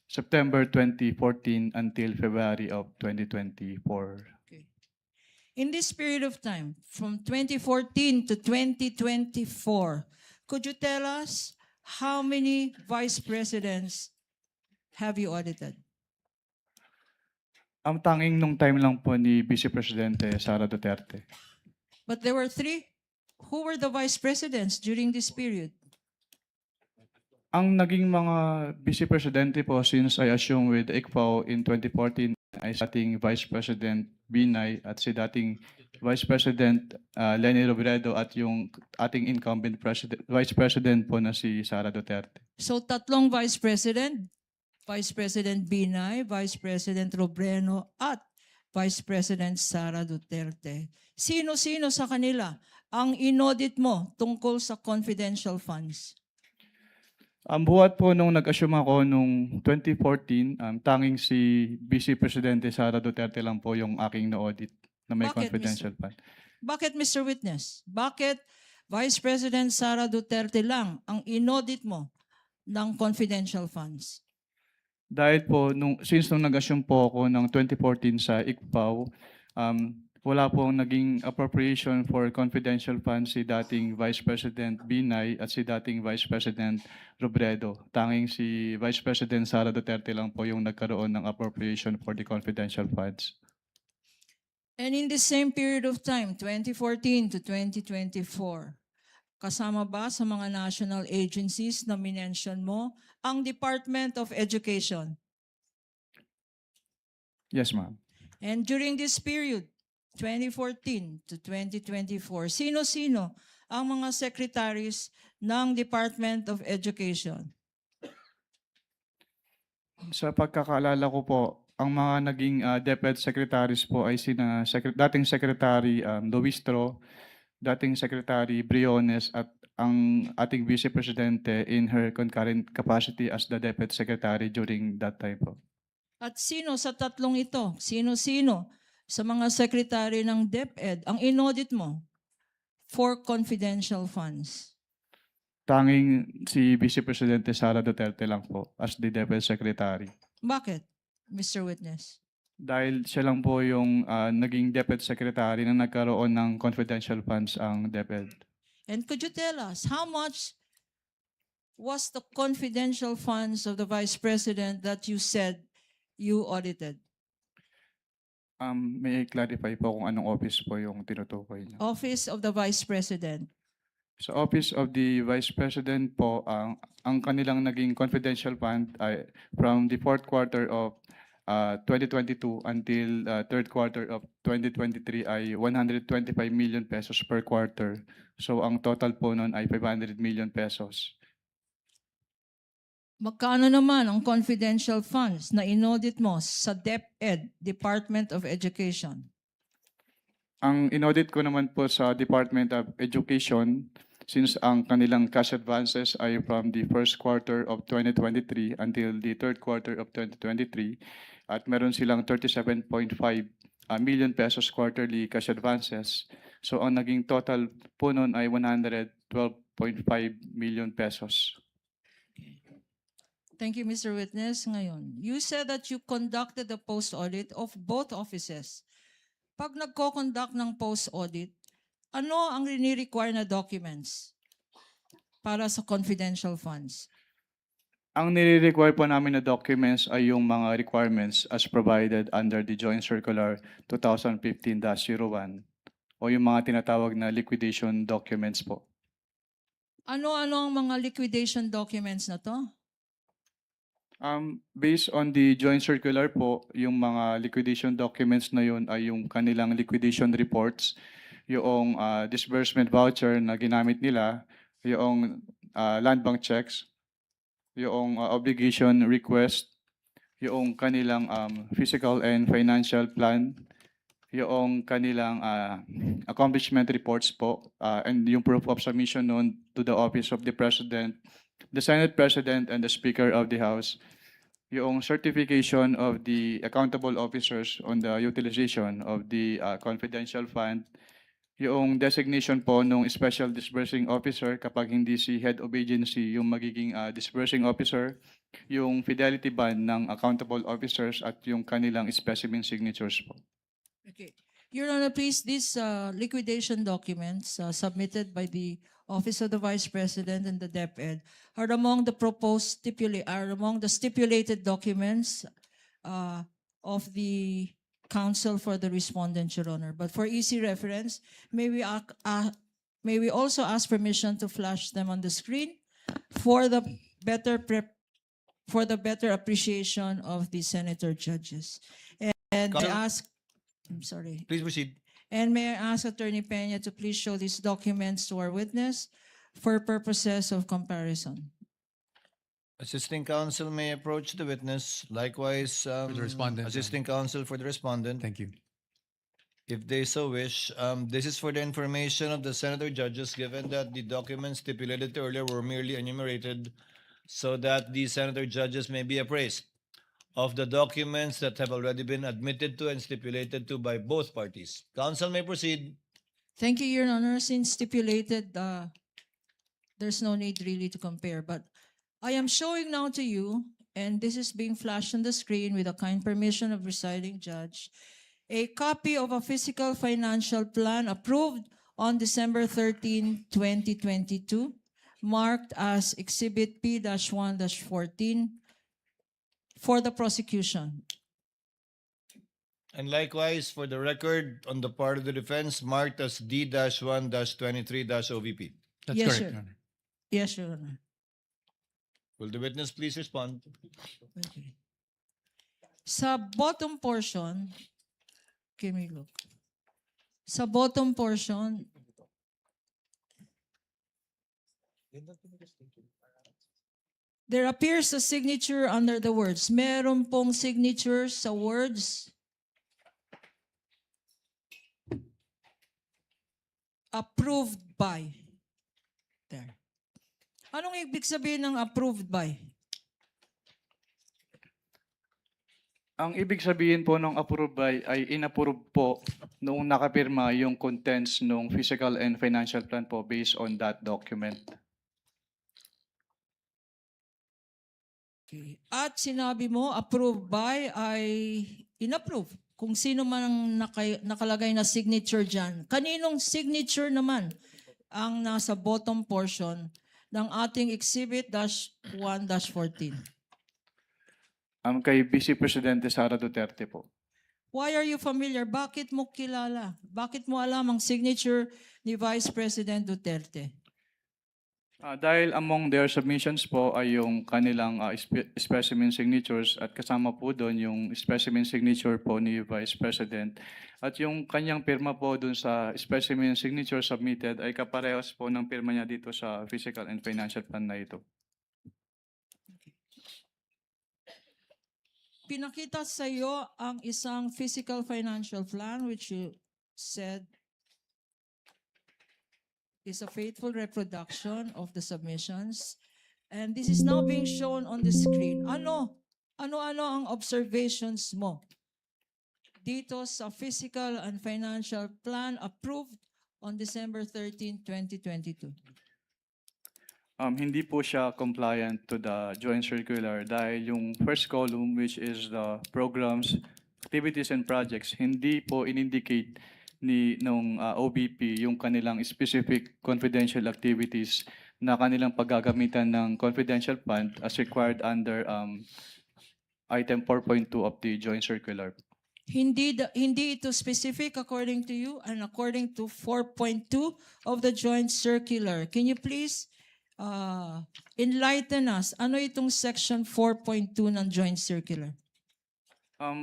September 2014 until February of 2024. Okay. In this period of time, from 2014 to 2024, could you tell us how many vice presidents have you audited? Ang tanging nung time lang po ni Vice Presidente Sara Duterte. But there were 3. Who were the vice presidents during this period? Ang naging mga Vice Presidente po since I assumed with ICFAO in 2014 ay si dating Vice President Binay at si dating Vice President Leni Robredo at yung ating incumbent Vice President po na si Sara Duterte. So 3 vice president, Vice President Binay, Vice President Robredo, at Vice President Sara Duterte. Sino-sino sa kanila ang inaudit mo tungkol sa confidential funds? Buhat po nung nag-assume ako nung 2014, tanging si Vice Presidente Sara Duterte lang po yung aking na-audit na may Bakit, confidential fund. Bakit, Mr. Witness? Bakit Vice President Sara Duterte lang ang inaudit mo ng confidential funds? Dahil po, since nung nag-assume po ako ng 2014 sa ICFAO, wala pong naging appropriation for confidential funds si dating Vice President Binay at si dating Vice President Robredo. Tanging si Vice President Sara Duterte lang po yung nagkaroon ng appropriation for the confidential funds. And in the same period of time, 2014 to 2024, kasama ba sa mga national agencies na minention mo ang Department of Education? Yes, ma'am. And during this period, 2014 to 2024, sino-sino ang mga secretaries ng Department of Education? Sa pagkakaalala ko po, ang mga naging DepEd secretaries po ay sina dating Secretary Luistro, dating Secretary Briones at ang ating Vice Presidente in her concurrent capacity as the DepEd Secretary during that time po. At sino sa tatlong ito, sino-sino sa mga secretary ng DepEd ang inaudit mo for confidential funds? Tanging si Vice Presidente Sara Duterte lang po as the DepEd Secretary. Bakit, Mr. Witness? Dahil siya lang po yung naging DepEd Secretary na nagkaroon ng confidential funds ang DepEd. And could you tell us how much was the confidential funds of the Vice President that you said you audited? May I clarify po kung anong office po yung tinutukoy niyo? Office of the Vice President. Sa Office of the Vice President po, ang kanilang naging confidential fund ay from the fourth quarter of 2022 until third quarter of 2023 ay 125 million pesos per quarter. So ang total po nun ay 500 million pesos. Magkano naman ang confidential funds na inaudit mo sa DepEd, Department of Education? Ang inaudit ko naman po sa Department of Education, since ang kanilang cash advances ay from the first quarter of 2023 until the third quarter of 2023, at meron silang 37.5 million pesos quarterly cash advances. So ang naging total po nun ay 112.5 million pesos. Thank you, Mr. Witness. Ngayon, you said that you conducted the post-audit of both offices. Pag nagko-conduct ng post-audit, ano ang rini-require na documents para sa confidential funds? Ang nire-require po namin na documents ay yung mga requirements as provided under the Joint Circular 2015-01 o yung mga tinatawag na liquidation documents po. Ano-ano ang mga liquidation documents na to? Based on the joint circular po, yung mga liquidation documents na yun ay yung kanilang liquidation reports, yung disbursement voucher na ginamit nila, yung land bank checks, yung obligation request, yung kanilang physical and financial plan, yung kanilang accomplishment reports po, and yung proof of submission known to the Office of the President, the Senate President, and the Speaker of the House, yung certification of the accountable officers on the utilization of the confidential fund, yung designation po ng special disbursing officer kapag hindi si head of agency yung magiging disbursing officer, yung fidelity bond ng accountable officers at yung kanilang specimen signatures po. Okay. Your Honor, please, these liquidation documents submitted by the Office of the Vice President and the DepEd are among the stipulated documents of the counsel for the respondent, Your Honor. But for easy reference, may we also ask permission to flash them on the screen for the better appreciation of the senator judges. And I Counsel? ask, I'm sorry. Please proceed. And may I ask Attorney Peña to please show these documents to our witness for purposes of comparison. Assisting counsel may approach the witness. Likewise, the respondent, assisting counsel for the respondent, Thank you. if they so wish. This is for the information of the senator judges, given that the documents stipulated earlier were merely enumerated so that the senator judges may be appraised of the documents that have already been admitted to and stipulated to by both parties. Counsel may proceed. Thank you, Your Honor. Since stipulated, there's no need really to compare. But I am showing now to you, and this is being flashed on the screen with the kind permission of presiding judge, a copy of a fiscal financial plan approved on December 13, 2022, marked as Exhibit P-1-14 for the prosecution. And likewise, for the record, on the part of the defense, marked as D-1-23-OVP. That's Yes, correct, sir. Your Honor. Yes, Your Honor. Will the witness please respond? Okay. Sa bottom portion, can we look? Sa bottom portion, There appears a signature under the words. Meron pong signature sa words. Approved by. There. Anong ibig sabihin ng approved by? Ang ibig sabihin po ng approve by ay inapprove po noong nakapirma yung contents ng physical and financial plan po based on that document. Okay. At sinabi mo, approved by ay inapprove. Kung sino man ang nakalagay na signature dyan. Kaninong signature naman ang nasa bottom portion ng ating Exhibit -1-14? Kay Vice President Sara Duterte po. Why are you familiar? Bakit mo kilala? Bakit mo alam ang signature ni Vice President Duterte? Dahil among their submissions po ay yung kanilang specimen signatures at kasama po doon yung specimen signature po ni Vice President. At yung kanyang pirma po doon sa specimen signature submitted ay kaparehas po ng pirma niya dito sa physical and financial plan na ito. Pinakita sa iyo ang isang physical financial plan which you said is a faithful reproduction of the submissions. And this is now being shown on the screen. Ano ang observations mo dito sa physical and financial plan approved on December 13, 2022? Hindi po siya compliant to the joint circular dahil yung first column which is the programs, activities and projects, hindi po in-indicate nung OBP yung kanilang specific confidential activities na kanilang paggagamitan ng confidential fund as required under item 4.2 of the joint circular. Hindi ito specific according to you and according to 4.2 of the joint circular. Can you please enlighten us? Ano itong section 4.2 ng joint circular?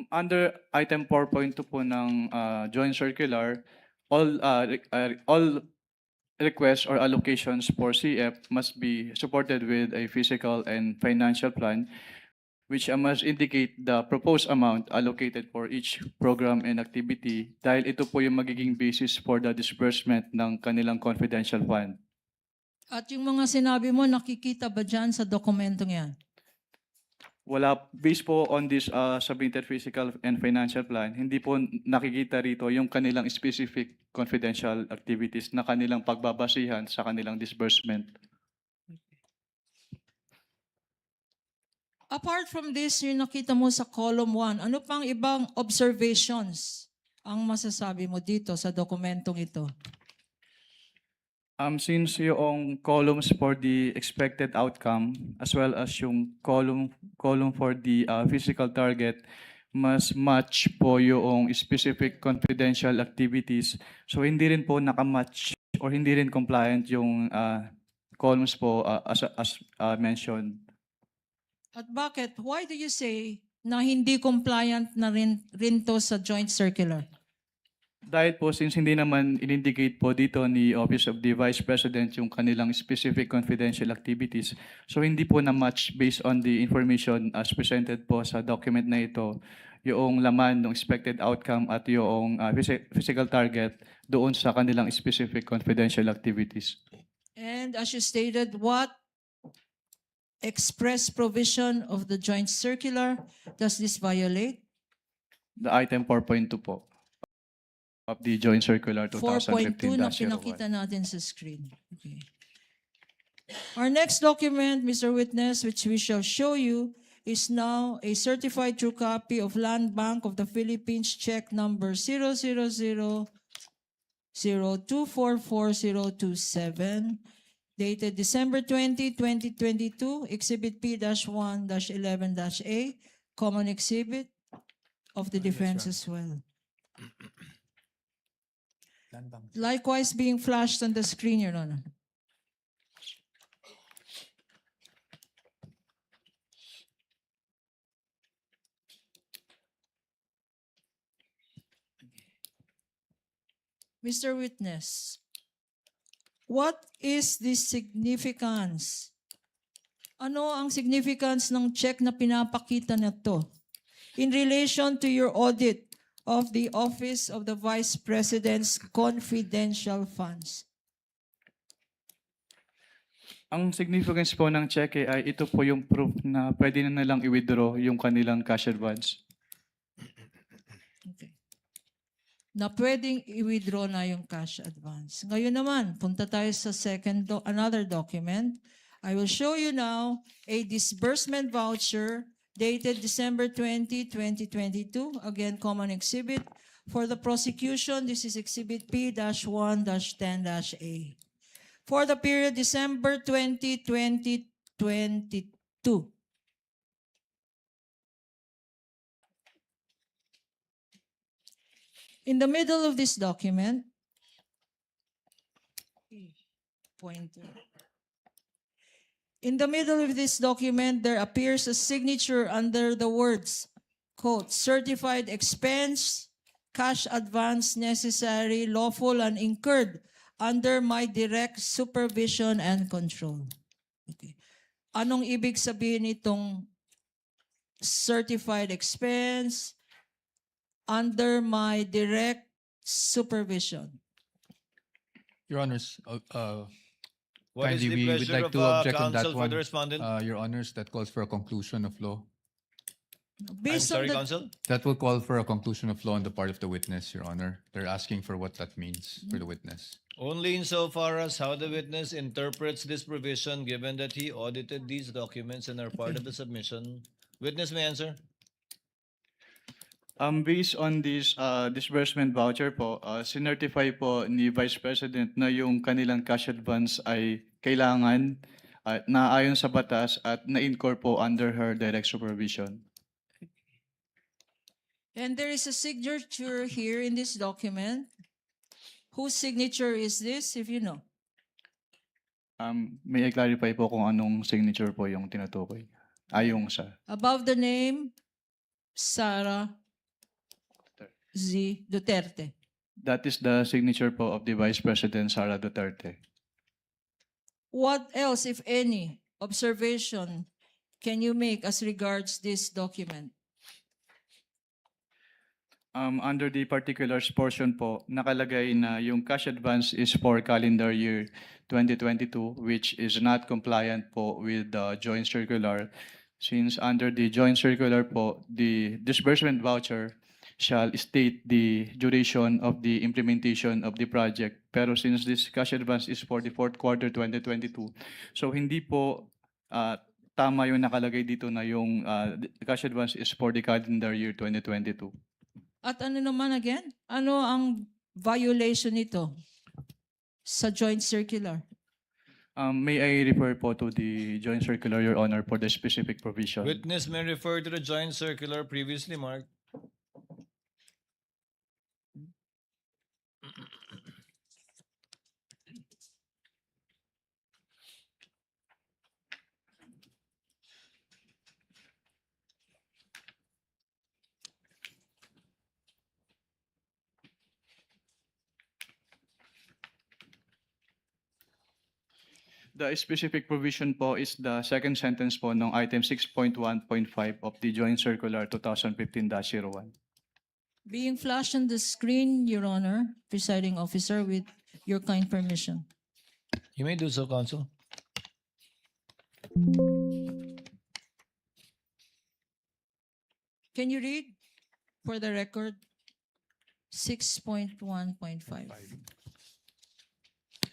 Under item 4.2 po ng joint circular, all requests or allocations for CF must be supported with a physical and financial plan which must indicate the proposed amount allocated for each program and activity dahil ito po yung magiging basis for the disbursement ng kanilang confidential fund. At yung mga sinabi mo, nakikita ba dyan sa dokumentong yan? Wala, based po on this submitted physical and financial plan, hindi po nakikita rito yung kanilang specific confidential activities na kanilang pagbabasihan sa kanilang disbursement. Apart from this, yung nakita mo sa column 1, ano pang ibang observations ang masasabi mo dito sa dokumentong ito? Since yung columns for the expected outcome as well as yung column for the physical target mas match po yung specific confidential activities. So hindi rin po nakamatch or hindi rin compliant yung columns po as mentioned. At bakit? Why do you say na hindi compliant na rin to sa joint circular? Dahil po since hindi naman in-indicate po dito ni Office of the Vice President yung kanilang specific confidential activities, so hindi po na-match based on the information as presented po sa document na ito, yung laman ng expected outcome at yung physical target doon sa kanilang specific confidential activities. And as you stated, what express provision of the joint circular does this violate? The item 4.2 po of the joint circular 4.2 na 2015-01. pinakita natin sa screen. Okay. Our next document, Mr. Witness, which we shall show you, is now a certified true copy of Land Bank of the Philippines check number 00002444027, dated December 20, 2022, Exhibit P-1-11-A, common exhibit of the defense as well. Likewise being flashed on the screen, Your Honor. Mr. Witness, what is the significance Ano ang significance ng check na pinapakita na to in relation to your audit of the Office of the Vice President's confidential funds? Ang significance po ng cheque ay ito po yung proof na pwede na nilang i-withdraw yung kanilang cash advance. Okay. Na pwedeng i-withdraw na yung cash advance. Ngayon naman, punta tayo sa another document. I will show you now a disbursement voucher dated December 20, 2022. Again, common exhibit. For the prosecution, this is Exhibit P-1-10-A. For the period December 20, 2022. In the middle of this document, pointer. In the middle of this document, there appears a signature under the words, quote, certified expense, cash advance necessary, lawful, and incurred under my direct supervision and control. Okay. Anong ibig sabihin itong certified expense under my direct supervision? Your Honors, What is kindly, the we would pleasure like of to object on that counsel for one. the respondent? Your Honors, that calls for a conclusion of law. I'm Based on sorry, the counsel? That will call for a conclusion of law on the part of the witness, Your Honor. They're asking for what that means for the witness. Only insofar as how the witness interprets this provision, given that he audited these documents and are part of the submission. Witness may answer. Based on this disbursement voucher po, sinertify po ni Vice President na yung kanilang cash advance ay kailangan na ayon sa batas at na-incur po under her direct supervision. And there is a signature here in this document. Whose signature is this, if you know? May i-clarify po kung anong signature po yung tinutukoy. Ayong sa Above the name, Sara Z. Duterte. that is the signature po of the Vice President Sara Duterte. What else, if any, observation can you make as regards this document? Under the particulars portion po, nakalagay na yung cash advance is for calendar year 2022, which is not compliant po with the joint circular. Since under the joint circular po, the disbursement voucher shall state the duration of the implementation of the project. Pero since this cash advance is for the fourth quarter 2022, so hindi po tama yung nakalagay dito na yung cash advance is for the calendar year 2022. At ano naman again? Ano ang violation nito sa joint circular? May I refer po to the joint circular, Your Honor, for the specific provision? Witness may refer to the joint circular previously marked. The specific provision po is the second sentence po ng item 6.1.5 of the joint circular 2015-01. Being flashed on the screen, Your Honor, presiding officer, with your kind permission. You may do so, counsel. Can you read for the record 6.1.5?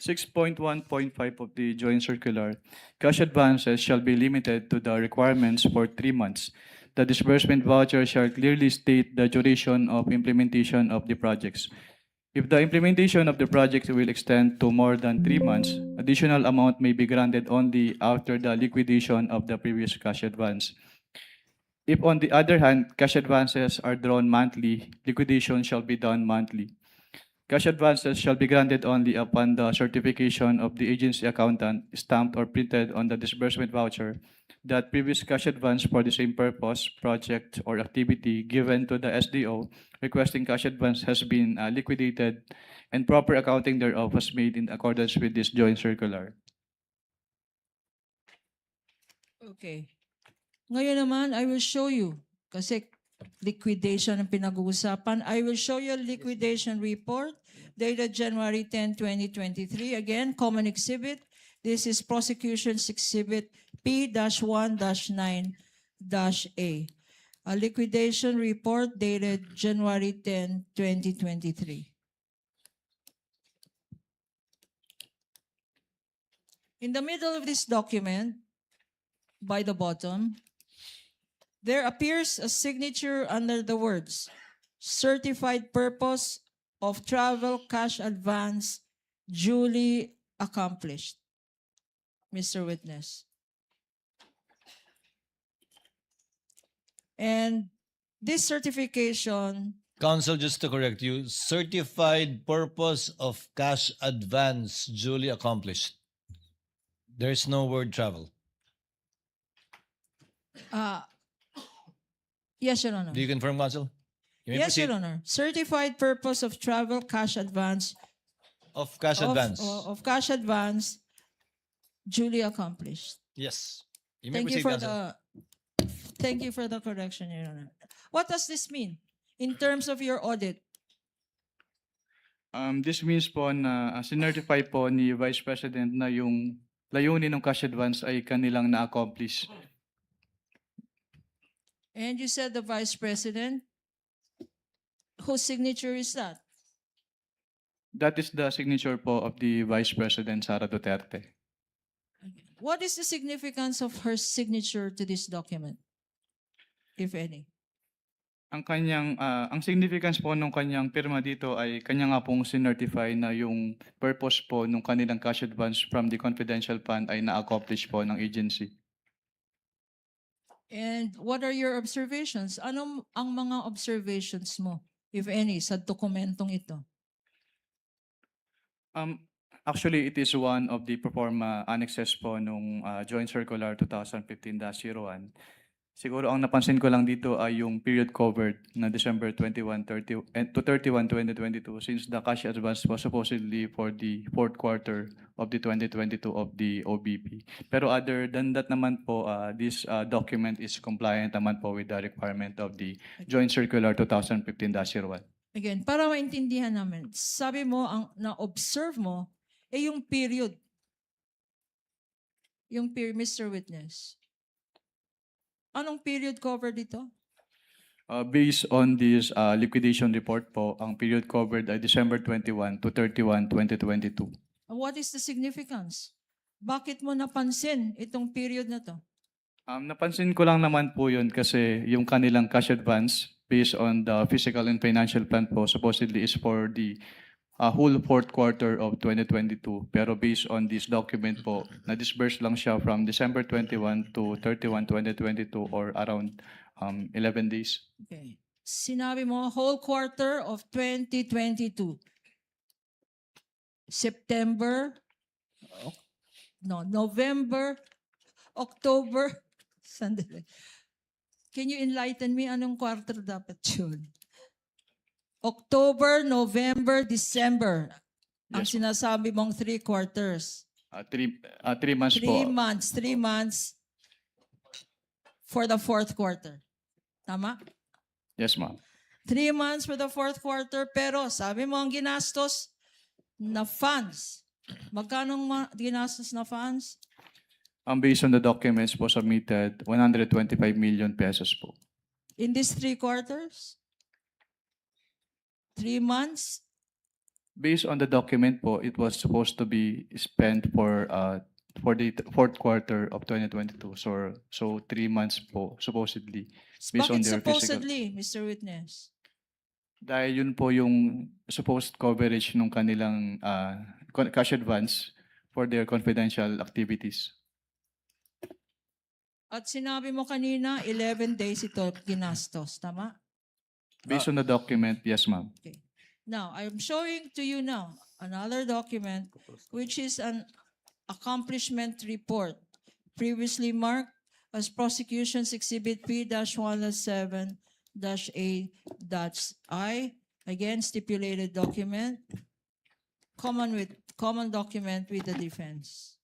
6.1.5 of the joint circular, cash advances shall be limited to the requirements for 3 months. The disbursement voucher shall clearly state the duration of implementation of the projects. If the implementation of the project will extend to more than 3 months, additional amount may be granted only after the liquidation of the previous cash advance. If on the other hand, cash advances are drawn monthly, liquidation shall be done monthly. Cash advances shall be granted only upon the certification of the agency accountant stamped or printed on the disbursement voucher that previous cash advance for the same purpose, project, or activity given to the SDO requesting cash advance has been liquidated and proper accounting thereof was made in accordance with this joint circular. Okay. Ngayon naman, I will show you. Kasi liquidation ang pinag-uusapan. I will show you a liquidation report dated January 10, 2023. Again, common exhibit. This is prosecution's exhibit P-1-9-A. A liquidation report dated January 10, 2023. In the middle of this document, by the bottom, there appears a signature under the words, certified purpose of travel cash advance duly accomplished. Mr. Witness. And this certification, Counsel, just to correct you, certified purpose of cash advance duly accomplished. There's no word travel. yes, Your Honor. Do you confirm, Counsel? You may Yes, proceed. Your Honor. Certified purpose of travel cash advance Of cash advance. of cash advance duly accomplished. Yes. You may Thank you proceed, for Counsel. thank you for the correction, Your Honor. What does this mean in terms of your audit? This means po na sinertify po ni Vice President na yung layunin ng cash advance ay kanilang na-accomplish. And you said the Vice President, whose signature is that? That is the signature po of the Vice President Sara Duterte. What is the significance of her signature to this document, if any? Ang significance po nung kanyang pirma dito ay kanya nga pong sinertify na yung purpose po nung kanilang cash advance from the confidential fund ay na-accomplish po ng agency. And what are your observations? Ano ang mga observations mo, if any, sa dokumentong ito? Actually, it is one of the proforma annexes po nung Joint Circular 2015-01. Siguro ang napansin ko lang dito ay yung period covered na December 21 to 31, 2022 since the cash advance was supposedly for the fourth quarter of the 2022 of the OBP. Pero other than that naman po, this document is compliant naman po with the requirement of the Joint Circular 2015-01. Again, para maintindihan namin, sabi mo, ang na-observe mo, yung period. Yung period, Mr. Witness. Anong period covered dito? Based on this liquidation report po, ang period covered ay December 21 to 31, 2022. What is the significance? Bakit mo napansin itong period na to? Napansin ko lang naman po yun kasi yung kanilang cash advance based on the fiscal and financial plan po supposedly is for the whole fourth quarter of 2022. Pero based on this document po, na-disburse lang siya from December 21 to 31, 2022 or around 11 days. Okay. Sinabi mo, whole quarter of 2022. November, October, sandali. Can you enlighten me anong quarter dapat yun? October, November, December. Ang Yes. sinasabi mong 3 quarters. 3 months 3 po. months, 3 months for the fourth quarter. Tama? Yes, ma'am. 3 months for the fourth quarter, pero sabi mo ang ginastos na funds. Magkano ginastos na funds? Based on the documents po submitted, 125 million pesos po. In these 3 quarters? 3 months? Based on the document po, it was supposed to be spent for the fourth quarter of 2022. So 3 months po, supposedly. Based on Bakit their physical. supposedly, Mr. Witness? Dahil yun po yung supposed coverage ng kanilang cash advance for their confidential activities. At sinabi mo kanina, 11 days ito ginastos. Tama? Based on the document, yes, ma'am. Okay. Now, I'm showing to you now another document which is an accomplishment report previously marked as Prosecution's Exhibit P-107-A-I. Again, stipulated document. Common document with the defense.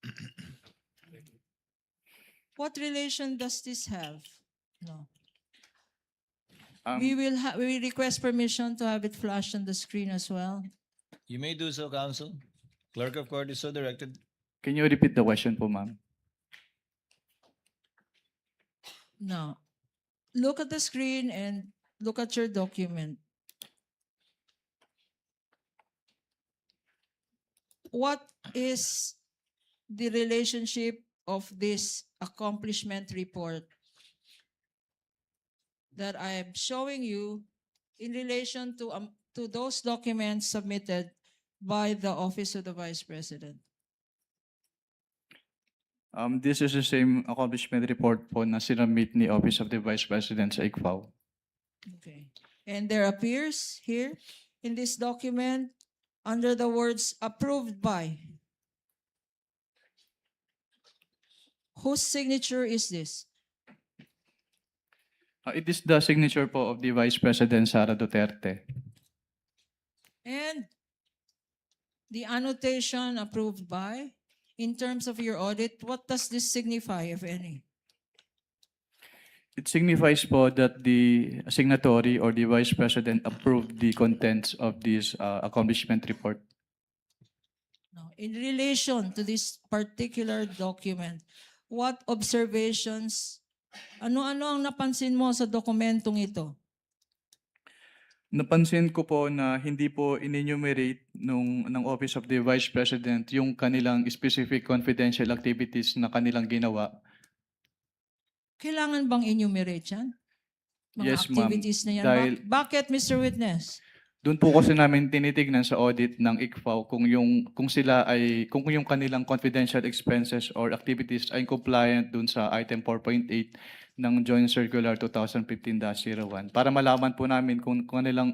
What relation does this have? No. Um, We will request permission to have it flashed on the screen as well. You may do so, Counsel. Clerk of Court is so directed. can you repeat the question po, ma'am? No. Look at the screen and look at your document. What is the relationship of this accomplishment report that I am showing you in relation to those documents submitted by the Office of the Vice President? This is the same accomplishment report po na sinamit ni Office of the Vice President sa ICFAO. Okay. And there appears here in this document under the words approved by. Whose signature is this? It is the signature po of the Vice President Sara Duterte. And the annotation approved by, in terms of your audit, what does this signify, if any? It signifies po that the signatory or the Vice President approved the contents of this accomplishment report. No. In relation to this particular document, what observations, ano-ano ang napansin mo sa dokumentong ito? Napansin ko po na hindi po in-enumerate ng Office of the Vice President yung kanilang specific confidential activities na kanilang ginawa. Kailangan bang enumerate yan? Mga Yes, ma'am. activities na yan? Dahil- Bakit, Mr. Witness? Doon po kasi namin tinitignan sa audit ng ICFAO kung yung kanilang confidential expenses or activities ay compliant doon sa item 4.8 ng Joint Circular 2015-01 para malaman po namin kung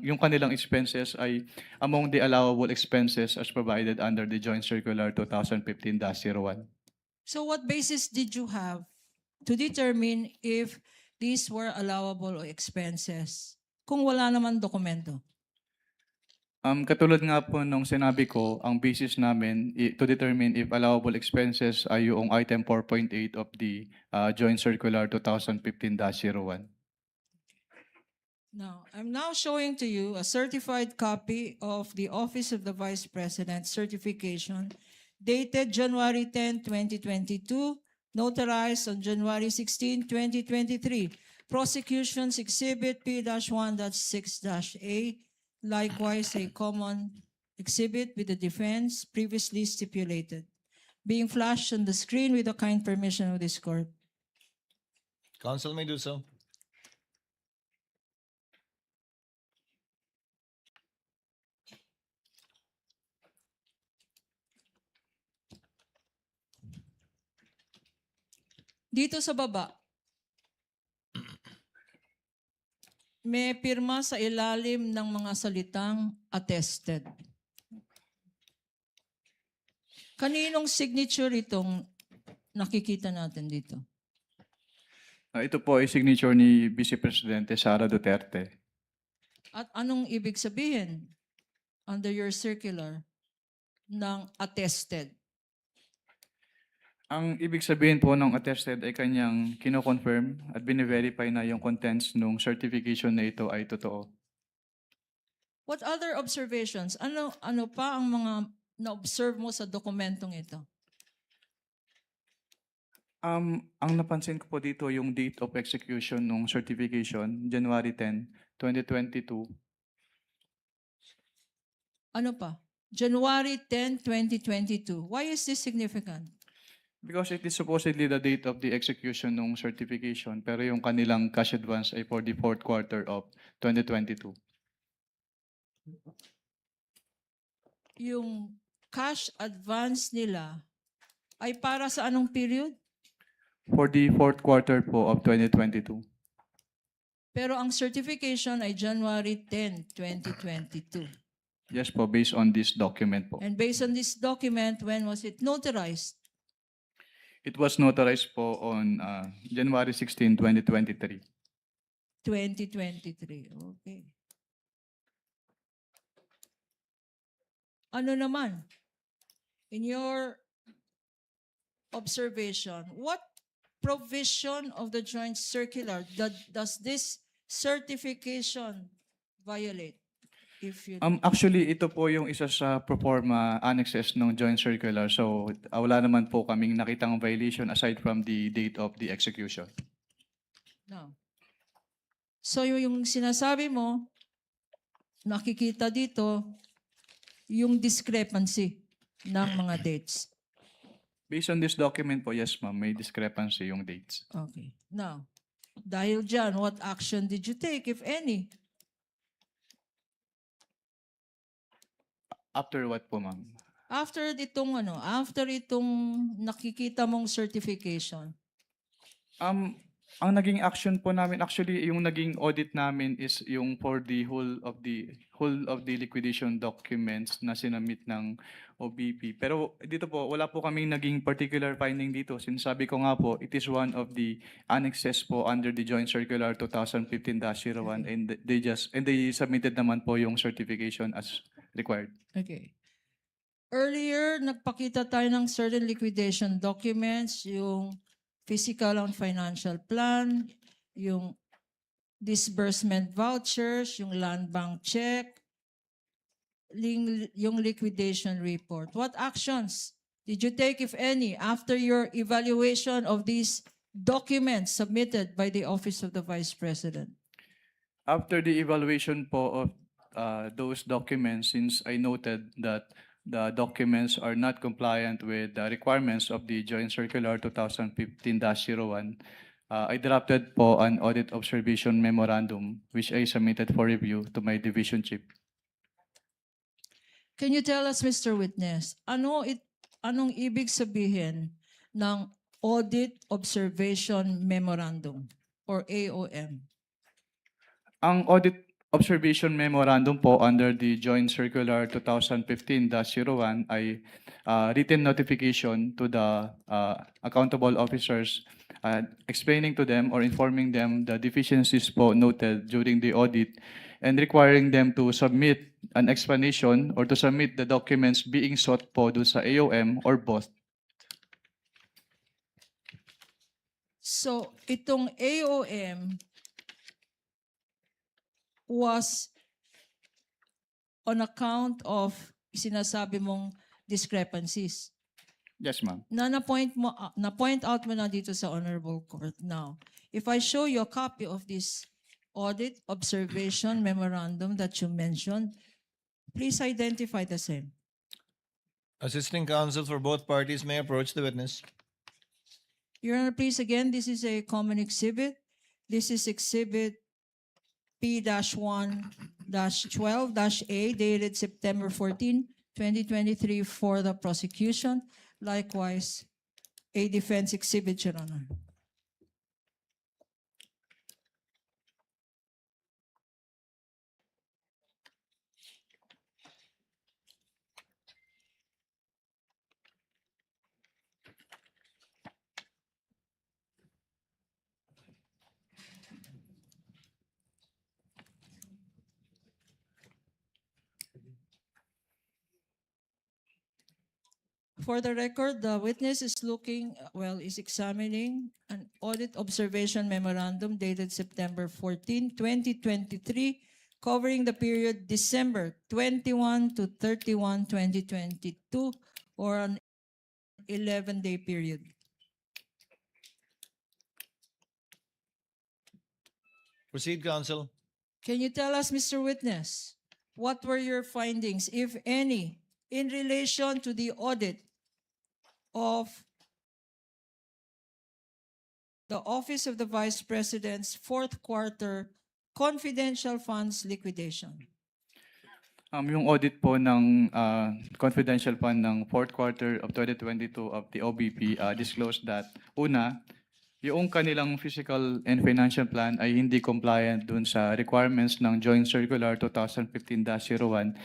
yung kanilang expenses ay among the allowable expenses as provided under the Joint Circular 2015-01. So what basis did you have to determine if these were allowable expenses kung wala naman dokumento? Katulad nga po nung sinabi ko, ang basis namin to determine if allowable expenses ay yung item 4.8 of the Joint Circular 2015-01. Now, I'm now showing to you a certified copy of the Office of the Vice President certification dated January 10, 2022, notarized on January 16, 2023. Prosecution's Exhibit P-1.6-A, likewise a common exhibit with the defense previously stipulated, being flashed on the screen with the kind permission of this court. Counsel may do so. Dito sa baba, may pirma sa ilalim ng mga salitang attested. Kaninong signature itong nakikita natin dito? Ito po ay signature ni Vice Presidente Sara Duterte. At anong ibig sabihin under your circular ng attested? Ang ibig sabihin po ng attested ay kanyang kino-confirm at bine-verify na yung contents ng certification na ito ay totoo. What other observations? Ano pa ang mga na-observe mo sa dokumentong ito? Ang napansin ko po dito yung date of execution ng certification, January 10, 2022. Ano pa? January 10, 2022. Why is this significant? Because it is supposedly the date of the execution ng certification, pero yung kanilang cash advance ay for the fourth quarter of 2022. Yung cash advance nila ay para sa anong period? For the fourth quarter po of 2022. Pero ang certification ay January 10, 2022. Yes po, based on this document po. And based on this document, when was it notarized? It was notarized po on January 16, 2023. 2023. Okay. Ano naman? In your observation, what provision of the joint circular? Does this certification violate? If you Actually, ito po yung isa sa proforma annexes ng joint circular. So, wala naman po kaming nakitang violation aside from the date of the execution. no. So yung sinasabi mo, nakikita dito yung discrepancy ng mga dates. Based on this document po, yes ma'am, may discrepancy yung dates. Okay. Now, dahil dyan, what action did you take, if any? After what po ma'am? After itong nakikita mong certification. Ang naging action po namin, actually yung naging audit namin is yung for the whole of the liquidation documents na sinamit ng OBP. Pero dito po, wala po kaming naging particular finding dito. Sinasabi ko nga po, it is one of the annexes po under the Joint Circular 2015-01 and they submitted naman po yung certification as required. Okay. Earlier, nagpakita tayo ng certain liquidation documents, yung physical and financial plan, yung disbursement vouchers, yung land bank check, yung liquidation report. What actions did you take, if any, after your evaluation of these documents submitted by the Office of the Vice President? After the evaluation po of those documents, since I noted that the documents are not compliant with the requirements of the Joint Circular 2015-01, I drafted po an audit observation memorandum which I submitted for review to my division chief. Can you tell us, Mr. Witness, anong ibig sabihin ng Audit Observation Memorandum or AOM? Ang audit observation memorandum po under the Joint Circular 2015-01 ay written notification to the accountable officers explaining to them or informing them the deficiencies po noted during the audit and requiring them to submit an explanation or to submit the documents being sought po dun sa AOM or both. So, itong AOM was on account of sinasabi mong discrepancies. Yes, ma'am. Na-point out mo na dito sa Honorable Court. Now, if I show you a copy of this audit observation memorandum that you mentioned, please identify the same. Assisting counsel for both parties may approach the witness. Your Honor, please again, this is a common exhibit. This is exhibit P-1-12-A dated September 14, 2023 for the prosecution. Likewise, a defense exhibit, Your Honor. For the record, the witness is is examining an audit observation memorandum dated September 14, 2023, covering the period December 21 to 31, 2022, or an 11-day period. Proceed, counsel. Can you tell us, Mr. Witness, what were your findings, if any, in relation to the audit of the Office of the Vice President's fourth quarter confidential funds liquidation? Yung audit po ng confidential fund ng fourth quarter of 2022 of the OBP disclosed that, una, yung kanilang physical and financial plan ay hindi compliant dun sa requirements ng Joint Circular 2015-01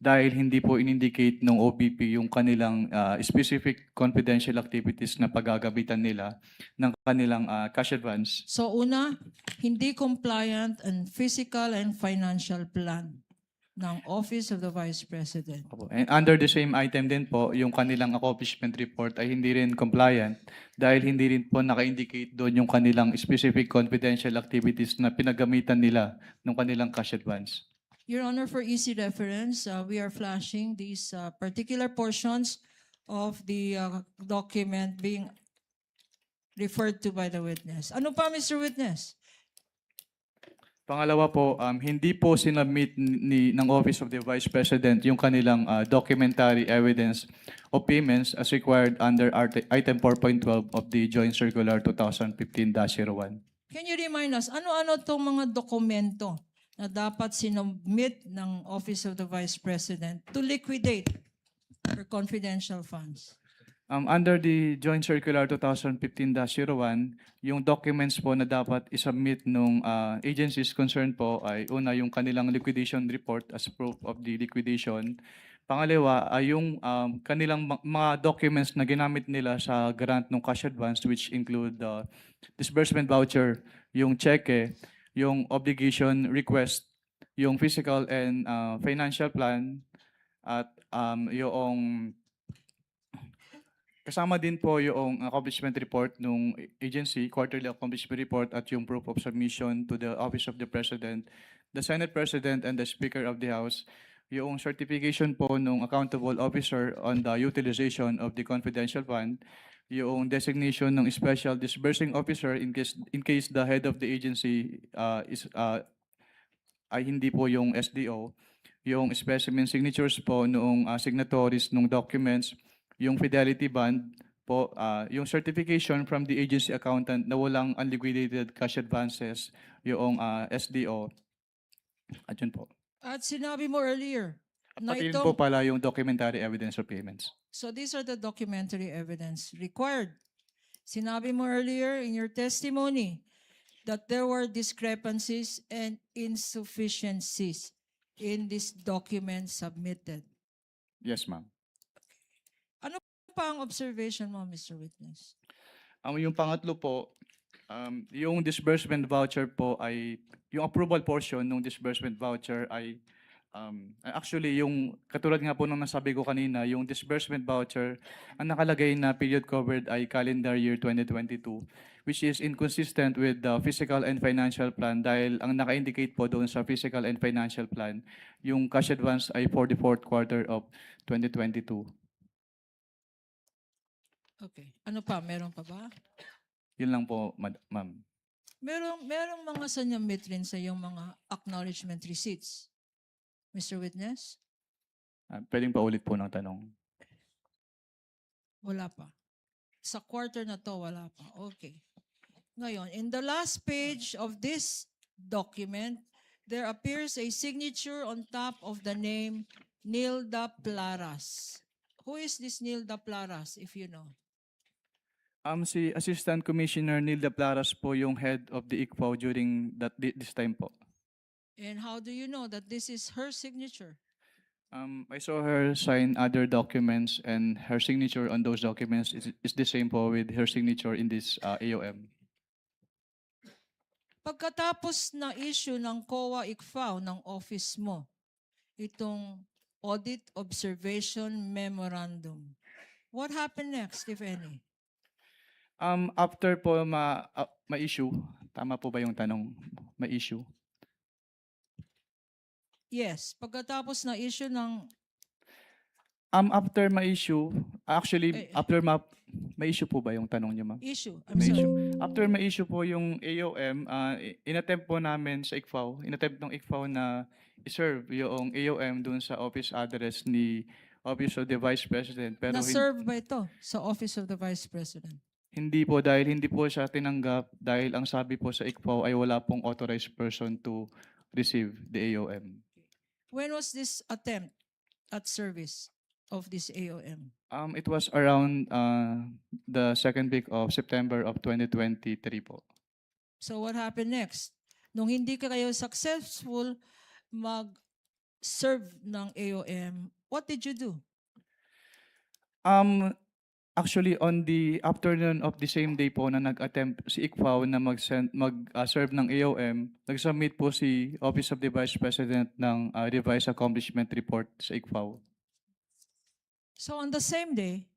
dahil hindi po in-indicate ng OBP yung kanilang specific confidential activities na paggagabitan nila ng kanilang cash advance. So una, hindi compliant ang physical and financial plan ng Office of the Vice President. Opo. And under the same item din po, yung kanilang accomplishment report ay hindi rin compliant dahil hindi rin po naka-indicate doon yung kanilang specific confidential activities na pinagamitan nila ng kanilang cash advance. Your Honor, for easy reference, we are flashing these particular portions of the document being referred to by the witness. Ano pa, Mr. Witness? Pangalawa po, hindi po sinubmit ng Office of the Vice President yung kanilang documentary evidence of payments as required under Item 4.12 of the Joint Circular 2015-01. Can you remind us, ano-ano itong mga dokumento na dapat sinubmit ng Office of the Vice President to liquidate for confidential funds? Under the Joint Circular 2015-01, yung documents po na dapat isubmit ng agencies concerned po ay una yung kanilang liquidation report as proof of the liquidation. Pangalawa ay yung kanilang mga documents na ginamit nila sa grant ng cash advance, which include the disbursement voucher, yung cheque, yung obligation request, yung physical and financial plan, at yung kasama din po yung accomplishment report ng agency, quarterly accomplishment report, at yung proof of submission to the Office of the President, the Senate President, and the Speaker of the House, yung certification po ng accountable officer on the utilization of the confidential fund, yung designation ng special disbursing officer in case the head of the agency ay hindi po yung SDO, yung specimen signatures po noong signatories ng documents, yung fidelity bond po, yung certification from the agency accountant na walang unliquidated cash advances, yung SDO, at yun po. At sinabi mo earlier, At na pati yun itong, po pala yung documentary evidence of payments. so these are the documentary evidence required. Sinabi mo earlier in your testimony that there were discrepancies and insufficiencies in this document submitted. Yes, ma'am. Pa ang observation mo, Mr. Witness? Yung pangatlo po, yung disbursement voucher po ay, yung approval portion ng disbursement voucher ay, actually yung, katulad nga po nung nasabi ko kanina, yung disbursement voucher, ang nakalagay na period covered ay calendar year 2022, which is inconsistent with the physical and financial plan dahil ang naka-indicate po doon sa physical and financial plan, yung cash advance ay for the fourth quarter of 2022. Okay. Ano pa? Meron pa ba? Yun lang po, ma'am. Merong mga sanyamit rin sa iyong mga acknowledgement receipts. Mr. Witness? Pwedeng pa ulit po ng tanong. Wala pa. Sa quarter na to, wala pa. Okay. Ngayon, in the last page of this document, there appears a signature on top of the name Nilda Plaras. Who is this Nilda Plaras, if you know? Si Assistant Commissioner Nilda Plaras po yung head of the ICFO during this time po. And how do you know that this is her signature? I saw her sign other documents and her signature on those documents is the same po with her signature in this AOM. Pagkatapos na issue ng COA ICFAO ng office mo, itong Audit Observation Memorandum, what happened next, if any? After po ma-issue, tama po ba yung tanong? Ma-issue? Yes, pagkatapos na issue ng After ma-issue, actually, Eh, after ma-issue po ba yung tanong niyo, ma'am? issue, I'm May sorry. After ma-issue po yung AOM, inattempt po namin sa ICFAO, inattempt ng ICFAO na iserve yung AOM dun sa office address ni Office of the Vice President. Pero Na-serve ba ito sa Office of the Vice President? hindi po dahil hindi po siya tinanggap dahil ang sabi po sa ICFAO ay wala pong authorized person to receive the AOM. When was this attempt at service of this AOM? It was around the second week of September of 2023 po. So what happened next? Nung hindi ka kayo successful mag-serve ng AOM, what did you do? Actually, on the afternoon of the same day po na nag-attempt si ICFAO na mag-serve ng AOM, nag-submit po si Office of the Vice President ng revised accomplishment report sa ICFAO. So on the same day,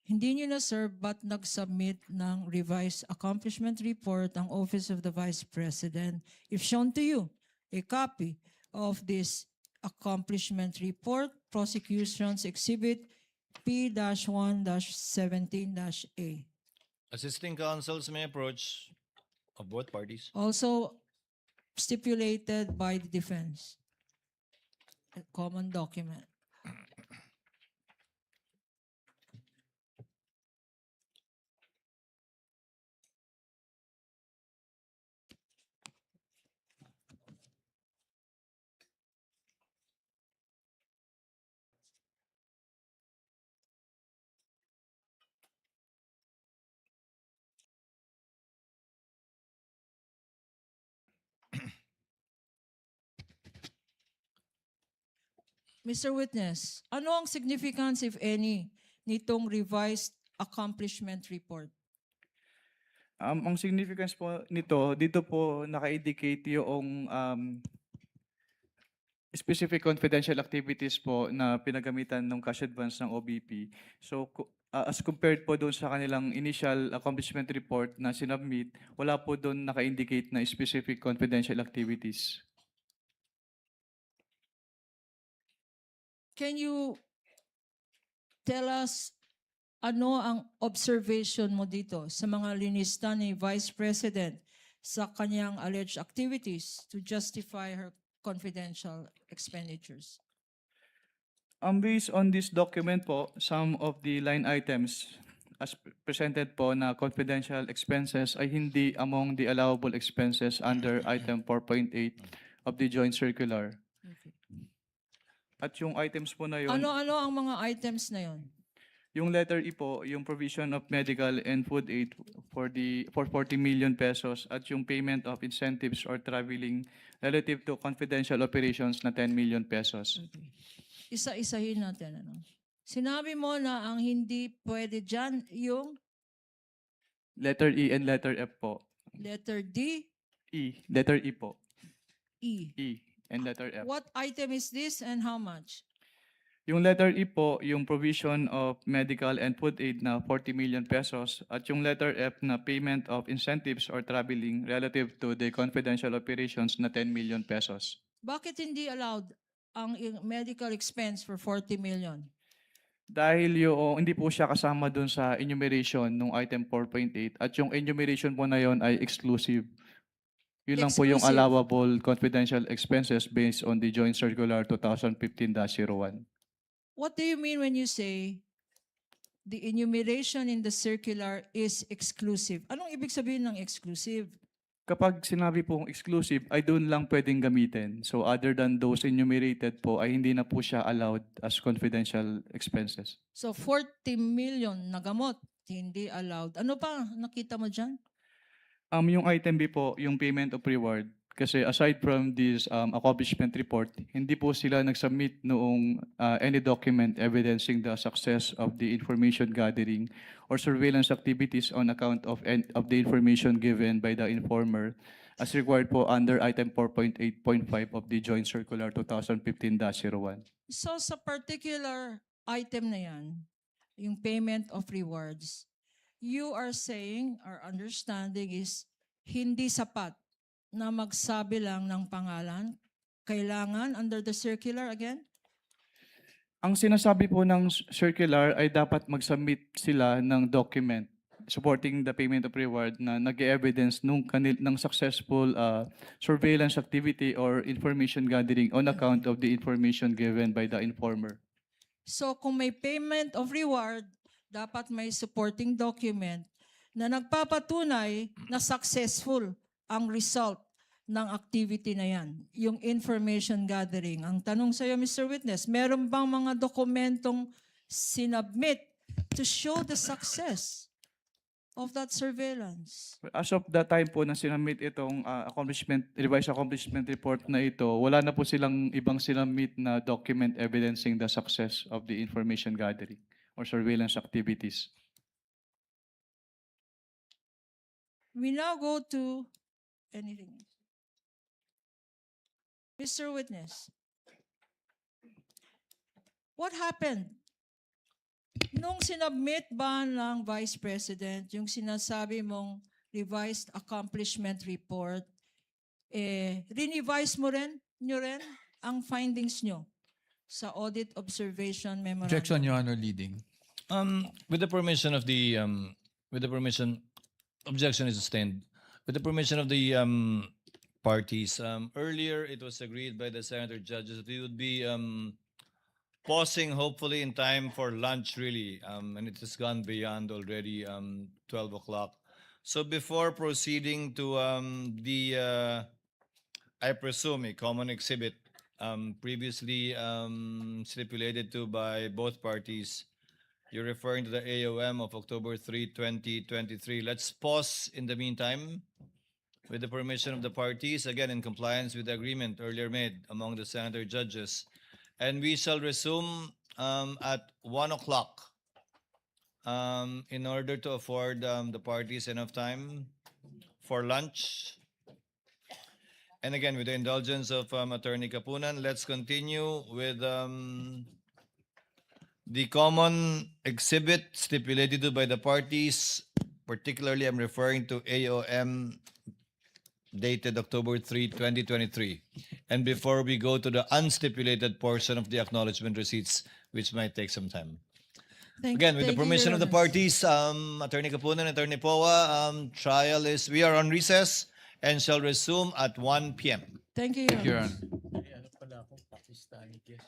hindi nyo na-serve but nag-submit ng revised accomplishment report ang Office of the Vice President. If shown to you a copy of this accomplishment report, Prosecution's Exhibit P-1-17-A. Assisting counsels may approach of both parties. Also stipulated by the defense. A common document. Mr. Witness, ano ang significance, if any, nitong revised accomplishment report? Ang significance po nito, dito po naka-indicate yung specific confidential activities po na pinagamitan ng cash advance ng OBP. So, as compared po doon sa kanilang initial accomplishment report na sinubmit, wala po doon naka-indicate na specific confidential activities. Can you tell us ano ang observation mo dito sa mga linista ni Vice President sa kanyang alleged activities to justify her confidential expenditures? Based on this document po, some of the line items as presented po na confidential expenses ay hindi among the allowable expenses under item 4.8 of the joint circular. At yung items po na yun, Ano-ano ang mga items na yon? yung letter E po, yung provision of medical and food aid for 40 million pesos at yung payment of incentives or traveling relative to confidential operations na 10 million pesos. Isa-isahin natin. Ano? Sinabi mo na ang hindi pwede dyan yung Letter E and letter F po. letter D, E, letter E po. E. E and letter F. What item is this and how much? Yung letter E po, yung provision of medical and food aid na 40 million pesos at yung letter F na payment of incentives or traveling relative to the confidential operations na 10 million pesos. Bakit hindi allowed ang medical expense for 40 million? Dahil yung hindi po siya kasama dun sa enumeration ng item 4.8 at yung enumeration po na yon ay exclusive. Yun lang po yung Exclusive. allowable confidential expenses based on the Joint Circular 2015-01. What do you mean when you say the enumeration in the circular is exclusive? Anong ibig sabihin ng exclusive? Kapag sinabi pong exclusive, ay doon lang pwedeng gamitin. So other than those enumerated po, ay hindi na po siya allowed as confidential expenses. So 40 million na gamot, hindi allowed. Ano pa nakita mo dyan? Yung item B po, yung payment of reward. Kasi aside from this accomplishment report, hindi po sila nag-submit noong any document evidencing the success of the information gathering or surveillance activities on account of the information given by the informer as required po under item 4.8.5 of the Joint Circular 2015-01. So sa particular item na yan, yung payment of rewards, you are saying, our understanding is, hindi sapat na magsabi lang ng pangalan. Kailangan under the circular again? Ang sinasabi po ng circular ay dapat mag-submit sila ng document supporting the payment of reward na nag-evidence ng successful surveillance activity or information gathering on account of the information given by the informer. So kung may payment of reward, dapat may supporting document na nagpapatunay na successful ang result ng activity na yan, yung information gathering. Ang tanong sa iyo, Mr. Witness, meron bang mga dokumentong sinubmit to show the success of that surveillance? As of the time po na sinamit itong revised accomplishment report na ito, wala na po silang ibang sinamit na document evidencing the success of the information gathering. or surveillance activities. We now go to anything. Mr. Witness, what happened? Nung sinubmit ba ng Vice President yung sinasabi mong revised accomplishment report, rinevise nyo rin ang findings nyo sa audit observation memorandum? Objection, Your Honor, leading. With the permission of the objection is sustained. With the permission of the parties, earlier it was agreed by the senator judges that we would be pausing hopefully in time for lunch really, and it has gone beyond already 12 o'clock. So before proceeding to I presume a common exhibit previously stipulated to by both parties, you're referring to the AOM of October 3, 2023. Let's pause in the meantime with the permission of the parties, again in compliance with the agreement earlier made among the senator judges. And we shall resume at 1 o'clock in order to afford the parties enough time for lunch. And again, with the indulgence of Attorney Kapunan, let's continue with the common exhibit stipulated to by the parties. Particularly, I'm referring to AOM dated October 3, 2023. And before we go to the unstipulated portion of the acknowledgement receipts, which might take some time. Again, with the permission of the parties, Attorney Kapunan, Attorney Poa, we are on recess and shall resume at 1 p.m. Thank you, Your Your Honor. Honor. Ano pala akong Pakistani guest?